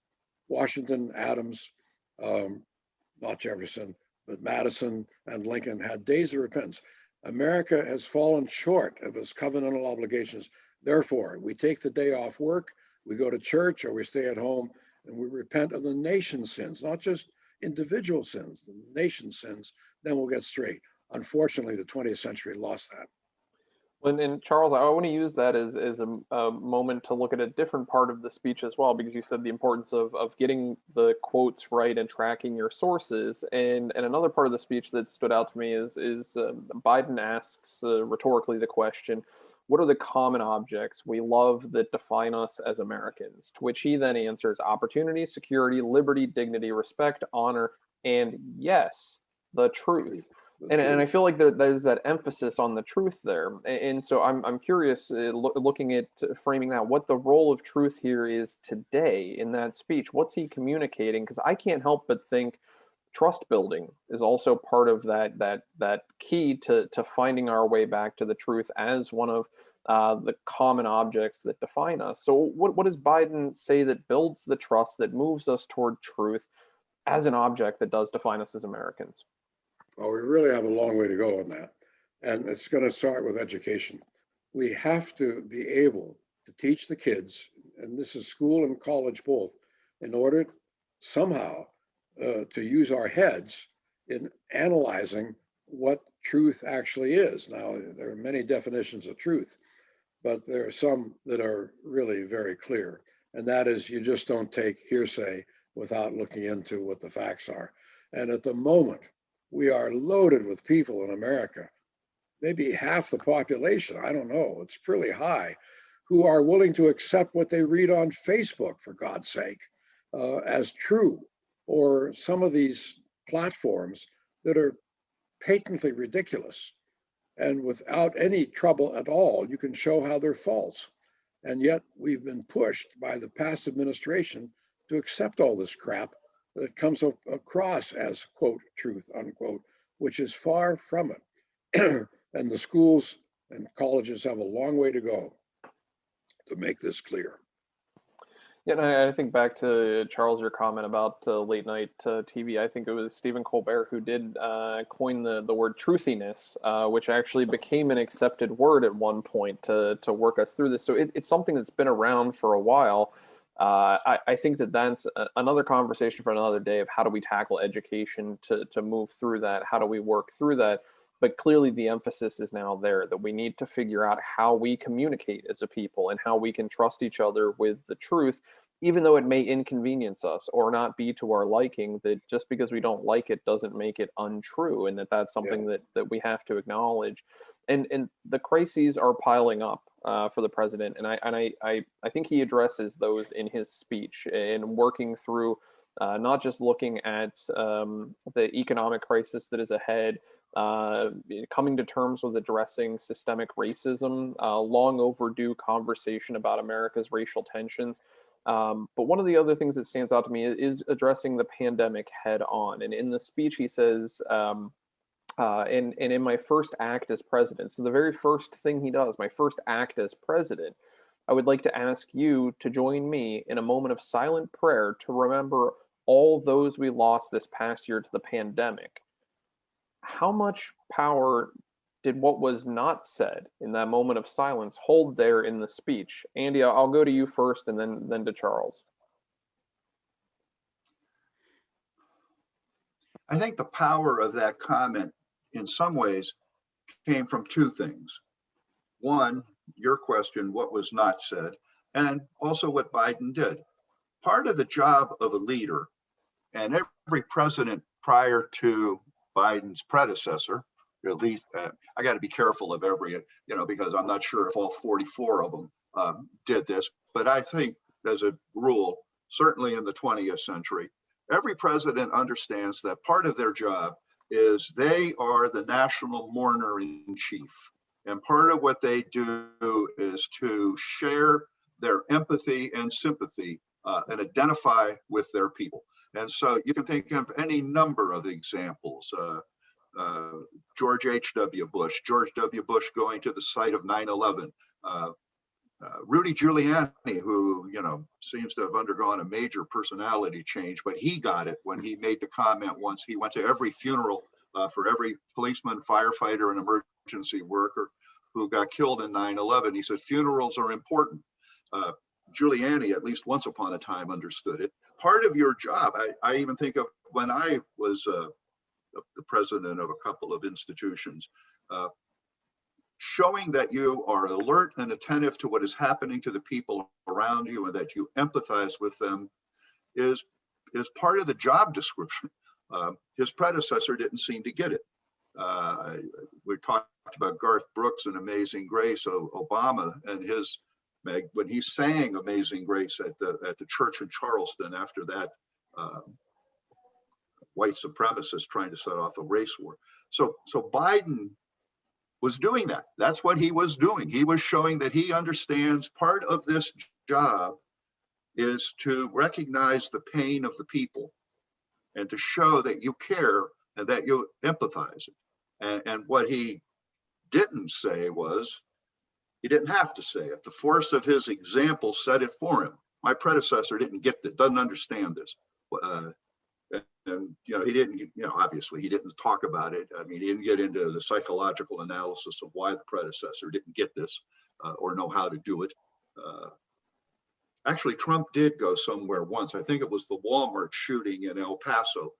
Washington, Adams, not Jefferson, but Madison and Lincoln had days of repentance. America has fallen short of its covenantal obligations. Therefore, we take the day off work, we go to church, or we stay at home, and we repent of the nation's sins, not just individual sins, the nation's sins, then we'll get straight. Unfortunately, the 20th century lost that. And Charles, I want to use that as a moment to look at a different part of the speech as well, because you said the importance of getting the quotes right and tracking your sources. And another part of the speech that stood out to me is Biden asks rhetorically the question, what are the common objects we love that define us as Americans? To which he then answers opportunity, security, liberty, dignity, respect, honor, and yes, the truth. And I feel like there's that emphasis on the truth there. And so I'm curious, looking at framing that, what the role of truth here is today in that speech. What's he communicating? Because I can't help but think trust building is also part of that key to finding our way back to the truth as one of the common objects that define us. So what does Biden say that builds the trust that moves us toward truth as an object that does define us as Americans? Well, we really have a long way to go on that. And it's going to start with education. We have to be able to teach the kids, and this is school and college both, in order somehow to use our heads in analyzing what truth actually is. Now, there are many definitions of truth, but there are some that are really very clear. And that is, you just don't take hearsay without looking into what the facts are. And at the moment, we are loaded with people in America, maybe half the population, I don't know, it's pretty high, who are willing to accept what they read on Facebook, for God's sake, as true, or some of these platforms that are patently ridiculous. And without any trouble at all, you can show how they're false. And yet we've been pushed by the past administration to accept all this crap that comes across as, quote, truth, unquote, which is far from it. And the schools and colleges have a long way to go to make this clear. Yeah, and I think back to Charles, your comment about late night TV. I think it was Stephen Colbert who did coin the word truthiness, which actually became an accepted word at one point to work us through this. So it's something that's been around for a while. I think that's another conversation for another day of how do we tackle education to move through that? How do we work through that? But clearly the emphasis is now there that we need to figure out how we communicate as a people and how we can trust each other with the truth, even though it may inconvenience us or not be to our liking, that just because we don't like it doesn't make it untrue, and that's something that we have to acknowledge. And the crises are piling up for the president, and I think he addresses those in his speech and working through not just looking at the economic crisis that is ahead, coming to terms with addressing systemic racism, long overdue conversation about America's racial tensions. But one of the other things that stands out to me is addressing the pandemic head on. And in the speech, he says, and in my first act as president, so the very first thing he does, my first act as president, I would like to ask you to join me in a moment of silent prayer to remember all those we lost this past year to the pandemic. How much power did what was not said in that moment of silence hold there in the speech? Andy, I'll go to you first and then to Charles. I think the power of that comment in some ways came from two things. One, your question, what was not said, and also what Biden did. Part of the job of a leader, and every president prior to Biden's predecessor, at least, I got to be careful of every, because I'm not sure if all 44 of them did this, but I think as a rule, certainly in the 20th century, every president understands that part of their job is they are the national mourner in chief. And part of what they do is to share their empathy and sympathy and identify with their people. And so you can think of any number of examples. George H.W. Bush, George W. Bush going to the site of 9/11. Rudy Giuliani, who, you know, seems to have undergone a major personality change, but he got it when he made the comment once. He went to every funeral for every policeman, firefighter, and emergency worker who got killed in 9/11. He said, funerals are important. Giuliani, at least once upon a time, understood it. Part of your job, I even think of when I was the president of a couple of institutions, showing that you are alert and attentive to what is happening to the people around you and that you empathize with them is part of the job description. His predecessor didn't seem to get it. We talked about Garth Brooks and Amazing Grace, Obama and his, when he sang Amazing Grace at the church in Charleston after that white supremacist trying to set off a race war. So Biden was doing that. That's what he was doing. He was showing that he understands part of this job is to recognize the pain of the people and to show that you care and that you empathize. And what he didn't say was, he didn't have to say it. The force of his example said it for him. My predecessor didn't get this, doesn't understand this. And you know, he didn't, you know, obviously he didn't talk about it. I mean, he didn't get into the psychological analysis of why the predecessor didn't get this or know how to do it. Actually, Trump did go somewhere once. I think it was the Walmart shooting in El Paso.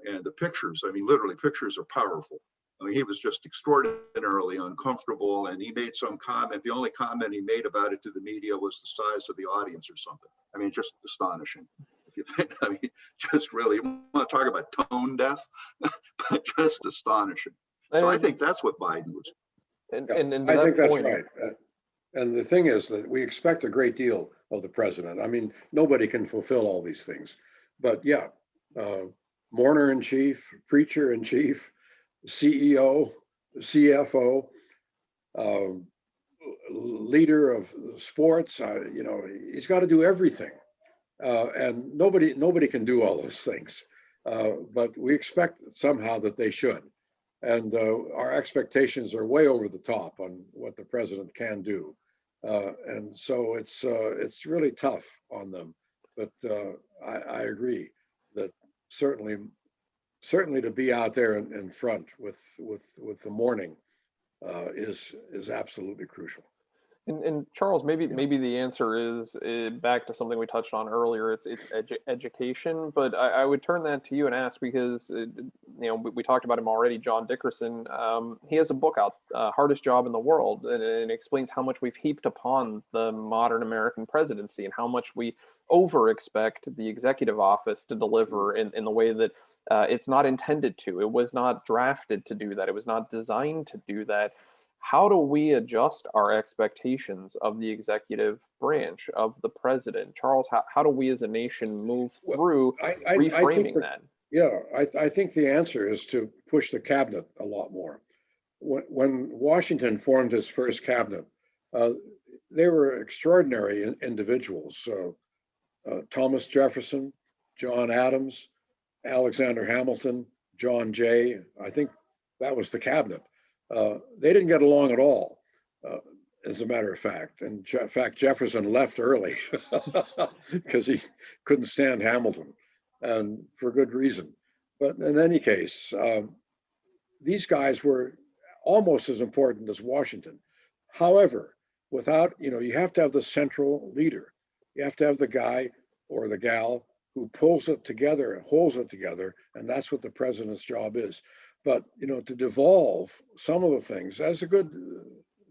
And the pictures, I mean, literally pictures are powerful. I mean, he was just extraordinarily uncomfortable and he made some comment. The only comment he made about it to the media was the size of the audience or something. I mean, just astonishing. If you think, I mean, just really, you want to talk about tone deaf, but just astonishing. So I think that's what Biden was. And I think that's right. And the thing is that we expect a great deal of the president. I mean, nobody can fulfill all these things, but yeah, mourner in chief, preacher in chief, CEO, CFO, leader of sports. You know, he's got to do everything, and nobody can do all those things. But we expect somehow that they should, and our expectations are way over the top on what the president can do, and so it's really tough on them. But I agree that certainly to be out there in front with the mourning is absolutely crucial. And Charles, maybe the answer is back to something we touched on earlier. It's education, but I would turn that to you and ask, because you know, we talked about him already, John Dickerson. He has a book out, Hardest Job in the World, and it explains how much we've heaped upon the modern American presidency and how much we over expect the executive office to deliver in the way that it's not intended to. It was not drafted to do that. It was not designed to do that. How do we adjust our expectations of the executive branch, of the president? Charles, how do we as a nation move through reframing that? Yeah, I think the answer is to push the cabinet a lot more. When Washington formed his first cabinet, they were extraordinary individuals. Thomas Jefferson, John Adams, Alexander Hamilton, John Jay. I think that was the cabinet. They didn't get along at all, as a matter of fact. And in fact, Jefferson left early because he couldn't stand Hamilton, and for good reason. But in any case, these guys were almost as important as Washington. However, without, you know, you have to have the central leader. You have to have the guy or the gal who pulls it together and holds it together, and that's what the president's job is. But, you know, to devolve some of the things, as a good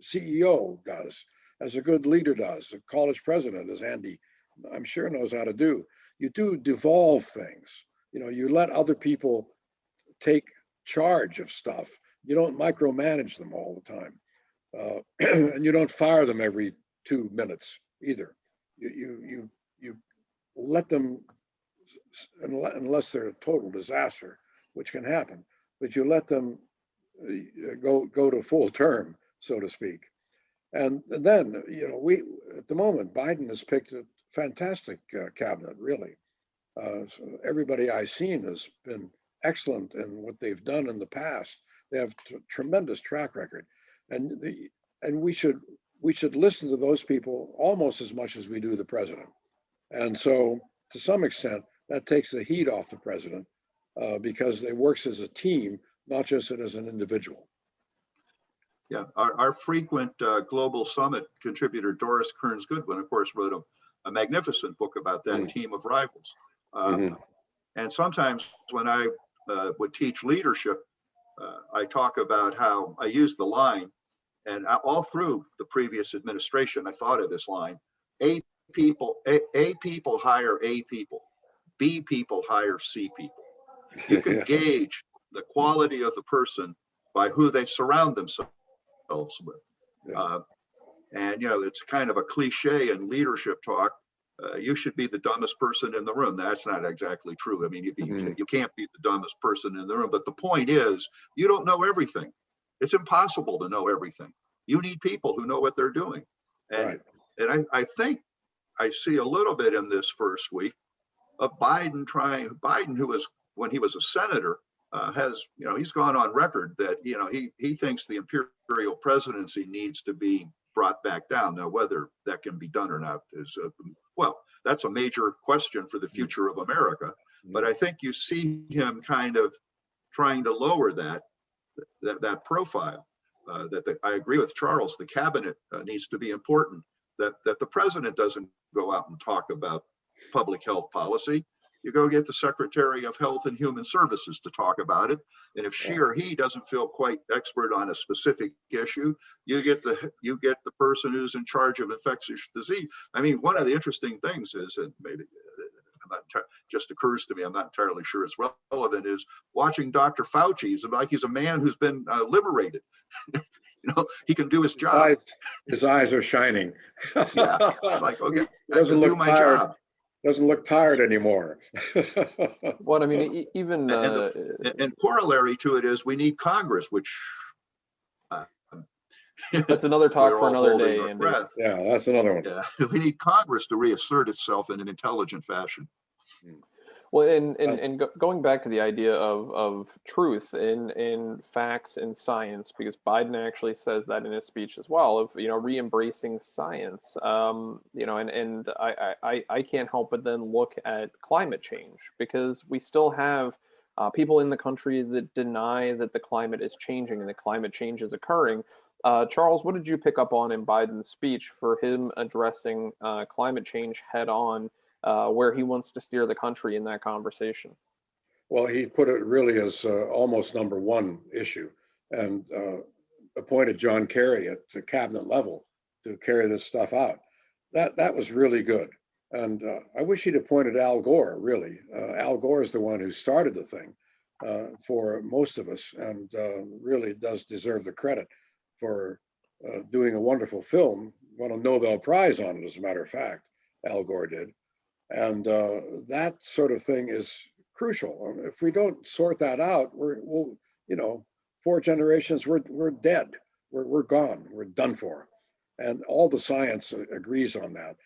CEO does, as a good leader does, a college president, as Andy, I'm sure, knows how to do, you do devolve things. You know, you let other people take charge of stuff. You don't micromanage them all the time. And you don't fire them every 2 minutes either. You let them, unless they're a total disaster, which can happen, but you let them go to full term, so to speak. And then, you know, at the moment, Biden has picked a fantastic cabinet, really. So everybody I've seen has been excellent in what they've done in the past. They have tremendous track record, and we should listen to those people almost as much as we do the president. And so, to some extent, that takes the heat off the president because it works as a team, not just as an individual. Yeah, our frequent Global Summit contributor, Doris Kearns Goodwin, of course, wrote a magnificent book about that team of rivals. And sometimes when I would teach leadership, I talk about how I use the line, and all through the previous administration, I thought of this line: A people hire A people, B people hire C people. You can gauge the quality of the person by who they surround themselves with. And it's kind of a cliche in leadership talk. You should be the dumbest person in the room. That's not exactly true. I mean, you can't be the dumbest person in the room. But the point is, you don't know everything. It's impossible to know everything. You need people who know what they're doing. And I think I see a little bit in this first week of Biden, who was, when he was a senator, has, he's gone on record that, he thinks the imperial presidency needs to be brought back down. Now, whether that can be done or not is, that's a major question for the future of America. But I think you see him kind of trying to lower that profile. I agree with Charles. The cabinet needs to be important. That the president doesn't go out and talk about public health policy. You go get the Secretary of Health and Human Services to talk about it. And if she or he doesn't feel quite expert on a specific issue, you get the person who's in charge of infectious disease. I mean, one of the interesting things is, and maybe just occurs to me, I'm not entirely sure it's relevant, is watching Dr. Fauci. He's a man who's been liberated. He can do his job. His eyes are shining. Yeah, it's like, okay, he doesn't look my tired. job. Doesn't look tired anymore. Well, I mean, even and corollary to it is we need Congress, which that's another talk for another day. Yeah, that's another one. Yeah, we need Congress to reassert itself in an intelligent fashion. Well, and going back to the idea of truth in facts and science, because Biden actually says that in his speech as well, of re-embracing science, and I can't help but then look at climate change, because we still have people in the country that deny that the climate is changing and that climate change is occurring. Charles, what did you pick up on in Biden's speech for him addressing climate change head on? Where he wants to steer the country in that conversation? Well, he put it really as almost number one issue, and appointed John Kerry at the cabinet level to carry this stuff out. That was really good. And I wish he'd appointed Al Gore, really. Al Gore is the one who started the thing for most of us, and really does deserve the credit for doing a wonderful film, won a Nobel Prize on it, as a matter of fact. Al Gore did. And that sort of thing is crucial. If we don't sort that out, we'll 4 generations, we're dead. We're gone. We're done for. And all the science agrees on that.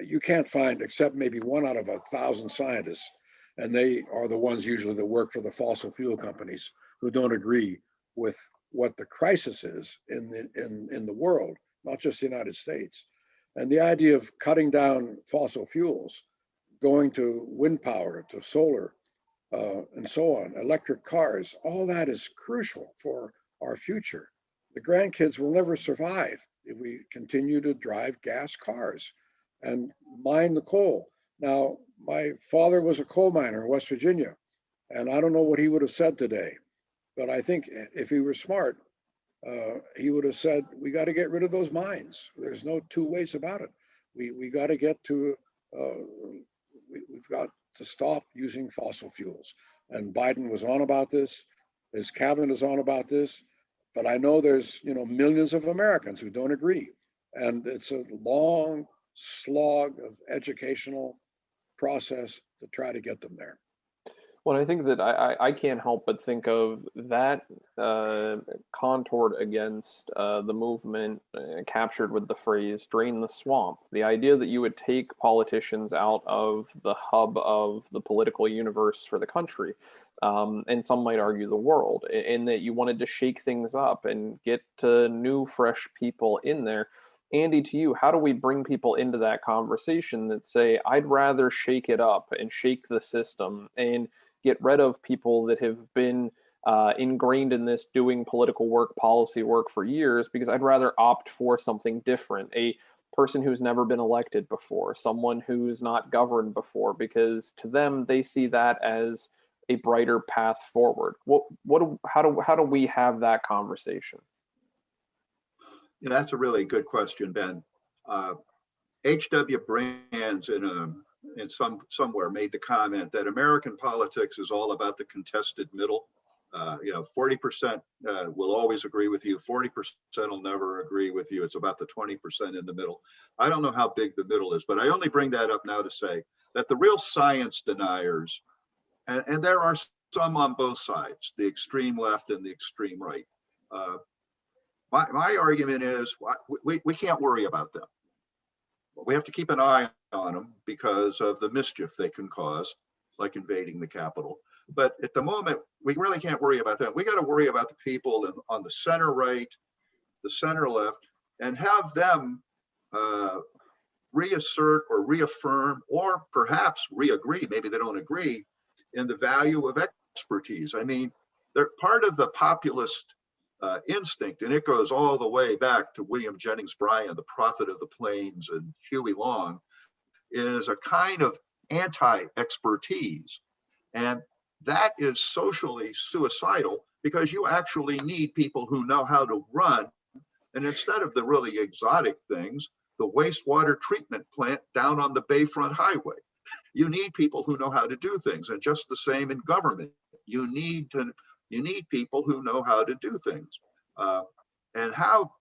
You can't find, except maybe 1 out of 1,000 scientists, and they are the ones usually that work for the fossil fuel companies, who don't agree with what the crisis is in the world, not just the United States. And the idea of cutting down fossil fuels, going to wind power, to solar, and so on, electric cars, all that is crucial for our future. The grandkids will never survive if we continue to drive gas cars and mine the coal. Now, my father was a coal miner in West Virginia, and I don't know what he would have said today, but I think if he were smart, he would have said, we got to get rid of those mines. There's no 2 ways about it. We got to get to we've got to stop using fossil fuels. And Biden was on about this. His cabinet is on about this. But I know there's millions of Americans who don't agree. And it's a long slog of educational process to try to get them there. Well, I think that I can't help but think of that contoured against the movement captured with the phrase "drain the swamp." The idea that you would take politicians out of the hub of the political universe for the country, and some might argue the world, and that you wanted to shake things up and get new, fresh people in there. Andy, to you, how do we bring people into that conversation that say, I'd rather shake it up and shake the system and get rid of people that have been ingrained in this doing political work, policy work for years, because I'd rather opt for something different, a person who's never been elected before, someone who's not governed before, because to them, they see that as a brighter path forward. How do we have that conversation? Yeah, that's a really good question, Ben. H.W. Brands somewhere made the comment that American politics is all about the contested middle. 40% will always agree with you, 40% will never agree with you. It's about the 20% in the middle. I don't know how big the middle is, but I only bring that up now to say that the real science deniers, and there are some on both sides, the extreme left and the extreme right. My argument is we can't worry about them. We have to keep an eye on them because of the mischief they can cause, like invading the Capitol. But at the moment, we really can't worry about that. We got to worry about the people on the center right, the center left, and have them reassert or reaffirm, or perhaps re-agree, maybe they don't agree, in the value of expertise. I mean, they're part of the populist instinct, and it goes all the way back to William Jennings Bryan, the prophet of the plains, and Huey Long, is a kind of anti-expertise. And that is socially suicidal because you actually need people who know how to run. And instead of the really exotic things, the wastewater treatment plant down on the Bayfront Highway, you need people who know how to do things. And just the same in government, you need people who know how to do things. And how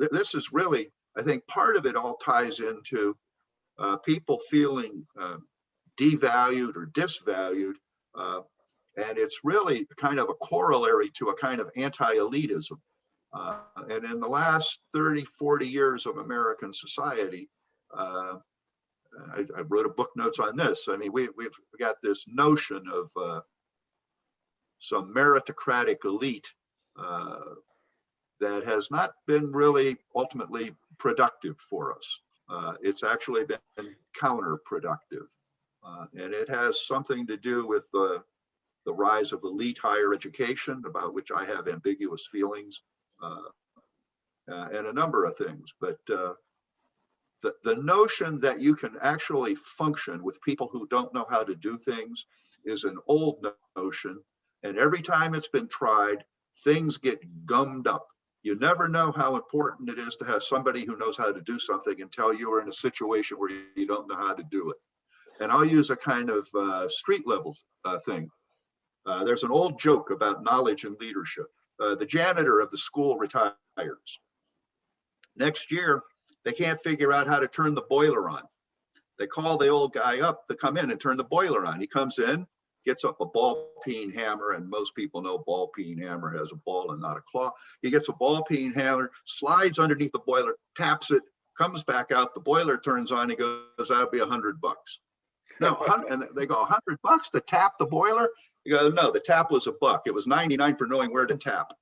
this is really, I think part of it all ties into people feeling devalued or disvalued. And it's really kind of a corollary to a kind of anti-elitism. And in the last 30, 40 years of American society, I wrote a book notes on this. I mean, we've got this notion of some meritocratic elite that has not been really ultimately productive for us. It's actually been counterproductive. And it has something to do with the rise of elite higher education, about which I have ambiguous feelings, and a number of things. But the notion that you can actually function with people who don't know how to do things is an old notion. And every time it's been tried, things get gummed up. You never know how important it is to have somebody who knows how to do something until you are in a situation where you don't know how to do it. And I'll use a kind of street level thing. There's an old joke about knowledge and leadership. The janitor of the school retires. Next year, they can't figure out how to turn the boiler on. They call the old guy up to come in and turn the boiler on. He comes in, gets up a ball-peen hammer, and most people know ball-peen hammer has a ball and not a claw. He gets a ball-peen hammer, slides underneath the boiler, taps it, comes back out, the boiler turns on, he goes, that'll be $100. No, and they go, $100 to tap the boiler? He goes, no, the tap was $1. It was 99 for knowing where to tap.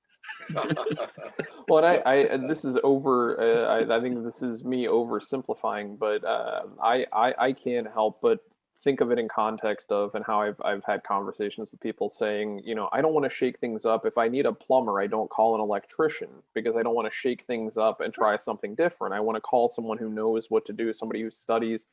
Well, and this is I think this is me oversimplifying, but I can't help but think of it in context of, and how I've had conversations with people saying, I don't want to shake things up. If I need a plumber, I don't call an electrician, because I don't want to shake things up and try something different. I want to call someone who knows what to do, somebody who studies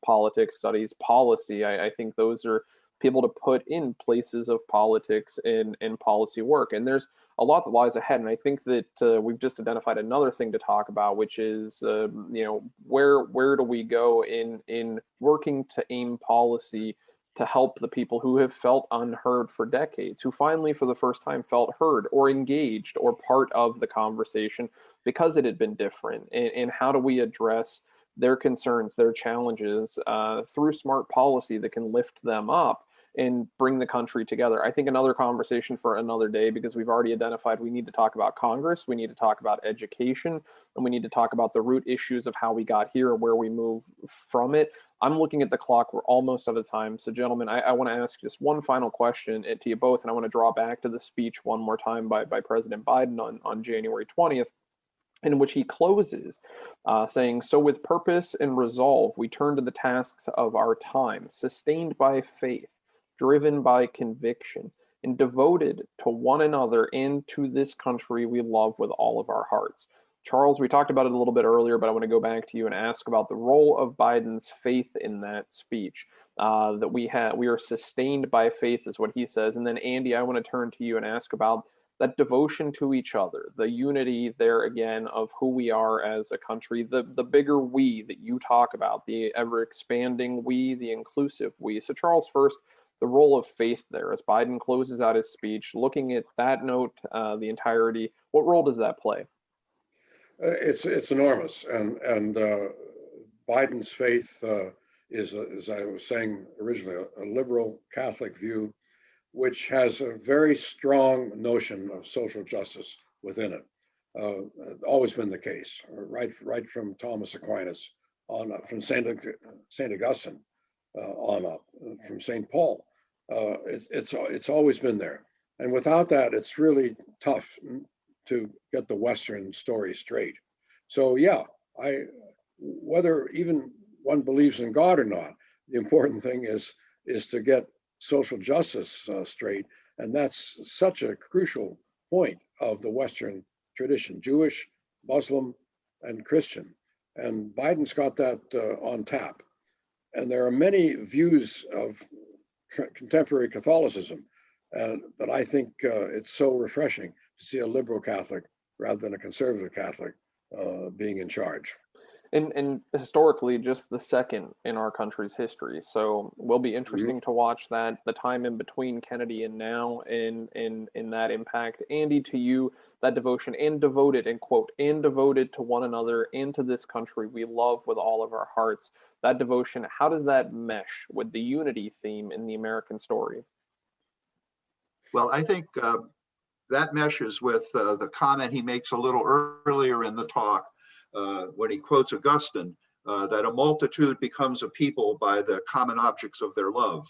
politics, studies policy. I think those are people to put in places of politics and policy work. And there's a lot that lies ahead. And I think that we've just identified another thing to talk about, which is, where do we go in working to aim policy to help the people who have felt unheard for decades, who finally for the first time felt heard or engaged or part of the conversation because it had been different. And how do we address their concerns, their challenges through smart policy that can lift them up and bring the country together. I think another conversation for another day, because we've already identified we need to talk about Congress, we need to talk about education, and we need to talk about the root issues of how we got here, where we move from it. I'm looking at the clock. We're almost out of time. So gentlemen, I want to ask just one final question to you both, and I want to draw back to the speech one more time by President Biden on January 20th, in which he closes saying, "So with purpose and resolve, we turn to the tasks of our time, sustained by faith, driven by conviction, and devoted to one another and to this country we love with all of our hearts." Charles, we talked about it a little bit earlier, but I want to go back to you and ask about the role of Biden's faith in that speech. That we are sustained by faith is what he says. And then Andy, I want to turn to you and ask about that devotion to each other, the unity there again of who we are as a country, the bigger we that you talk about, the ever expanding we, the inclusive we. So Charles, first, the role of faith there as Biden closes out his speech, looking at that note, the entirety, what role does that play? It's enormous, and Biden's faith is, as I was saying originally, a liberal Catholic view, which has a very strong notion of social justice within it. Always been the case, right from Thomas Aquinas on up, from Saint Augustine on up, from Saint Paul. It's always been there, and without that, it's really tough to get the Western story straight. So yeah, whether even one believes in God or not, the important thing is to get social justice straight, and that's such a crucial point of the Western tradition, Jewish, Muslim, and Christian. And Biden's got that on tap. And there are many views of contemporary Catholicism that I think it's so refreshing to see a liberal Catholic rather than a conservative Catholic being in charge. And historically, just the second in our country's history. So will be interesting to watch that, the time in between Kennedy and now in that impact. Andy, to you, that devotion and devoted, and quote, and devoted to one another and to this country we love with all of our hearts. That devotion, how does that mesh with the unity theme in the American story? Well, I think that meshes with the comment he makes a little earlier in the talk when he quotes Augustine, that a multitude becomes a people by the common objects of their love.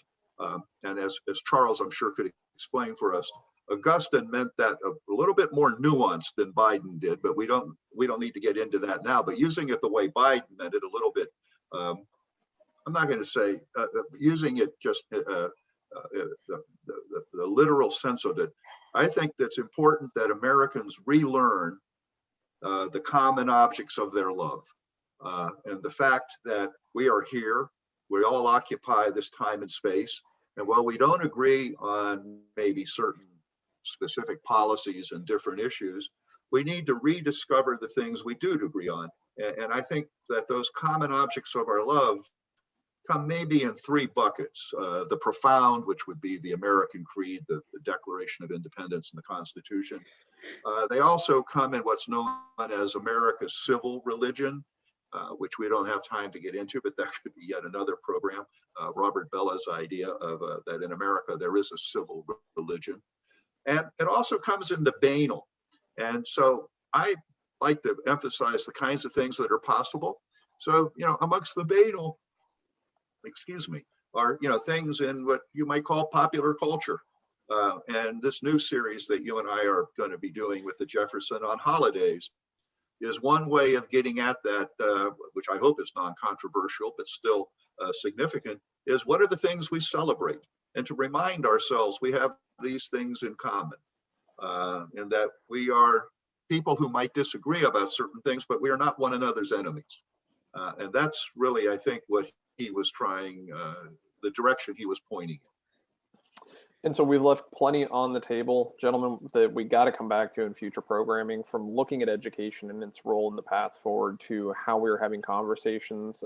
And as Charles, I'm sure, could explain for us, Augustine meant that a little bit more nuanced than Biden did, but we don't need to get into that now. But using it the way Biden meant it, a little bit, I'm not going to say using it just the literal sense of it. I think that's important that Americans relearn the common objects of their love, and the fact that we are here, we all occupy this time and space, and while we don't agree on maybe certain specific policies and different issues, we need to rediscover the things we do agree on. And I think that those common objects of our love come maybe in three buckets. The profound, which would be the American Creed, the Declaration of Independence and the Constitution. They also come in what's known as America's civil religion, which we don't have time to get into, but that could be yet another program. Robert Bella's idea of that in America there is a civil religion. And it also comes in the banal. And so I like to emphasize the kinds of things that are possible. So, amongst the banal, are, things in what you might call popular culture. And this new series that you and I are going to be doing with the Jefferson on holidays is one way of getting at that, which I hope is non-controversial, but still significant, is what are the things we celebrate? And to remind ourselves we have these things in common, and that we are people who might disagree about certain things, but we are not one another's enemies. And that's really, I think, what he was trying, the direction he was pointing in. And so we've left plenty on the table, gentlemen, that we got to come back to in future programming, from looking at education and its role in the path forward to how we're having conversations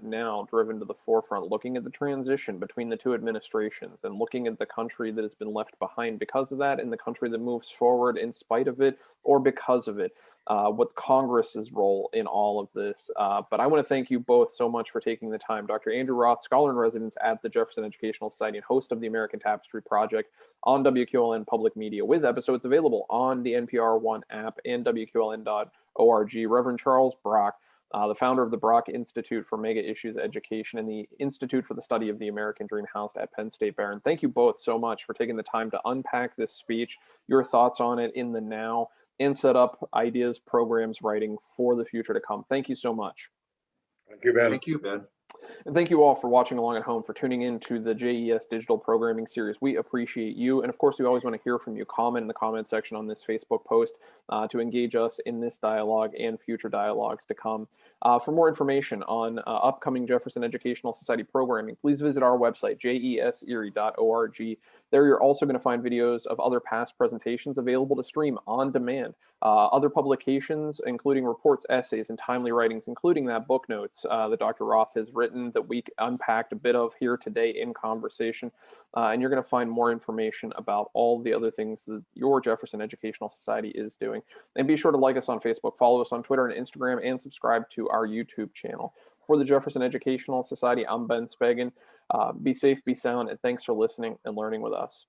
now driven to the forefront, looking at the transition between the two administrations and looking at the country that has been left behind because of that and the country that moves forward in spite of it or because of it. what's Congress's role in all of this. But I want to thank you both so much for taking the time. Dr. Andrew Roth, Scholar-in-Residence at the Jefferson Educational Society and host of the American Tapestry Project on WQLN Public Media, with episodes available on the NPR One app and WQLN.org. Reverend Charles Brock, the founder of the Brock Institute for Mega Issues Education and the Institute for the Study of the American Dream housed at Penn State Barron. Thank you both so much for taking the time to unpack this speech, your thoughts on it in the now, and set up ideas, programs, writing for the future to come. Thank you so much. Thank you, Ben. Thank you, Ben. And thank you all for watching along at home, for tuning in to the JES Digital Programming Series. We appreciate you. And of course, we always want to hear from you. Comment in the comment section on this Facebook post to engage us in this dialogue and future dialogues to come. For more information on upcoming Jefferson Educational Society programming, please visit our website, jeserie.org. There you're also going to find videos of other past presentations available to stream on demand. Other publications, including reports, essays, and timely writings, including that book notes that Dr. Roth has written that we unpacked a bit of here today in conversation. And you're going to find more information about all the other things that your Jefferson Educational Society is doing. And be sure to like us on Facebook, follow us on Twitter and Instagram, and subscribe to our YouTube channel. For the Jefferson Educational Society, I'm Ben Speggen. Be safe, be sound, and thanks for listening and learning with us.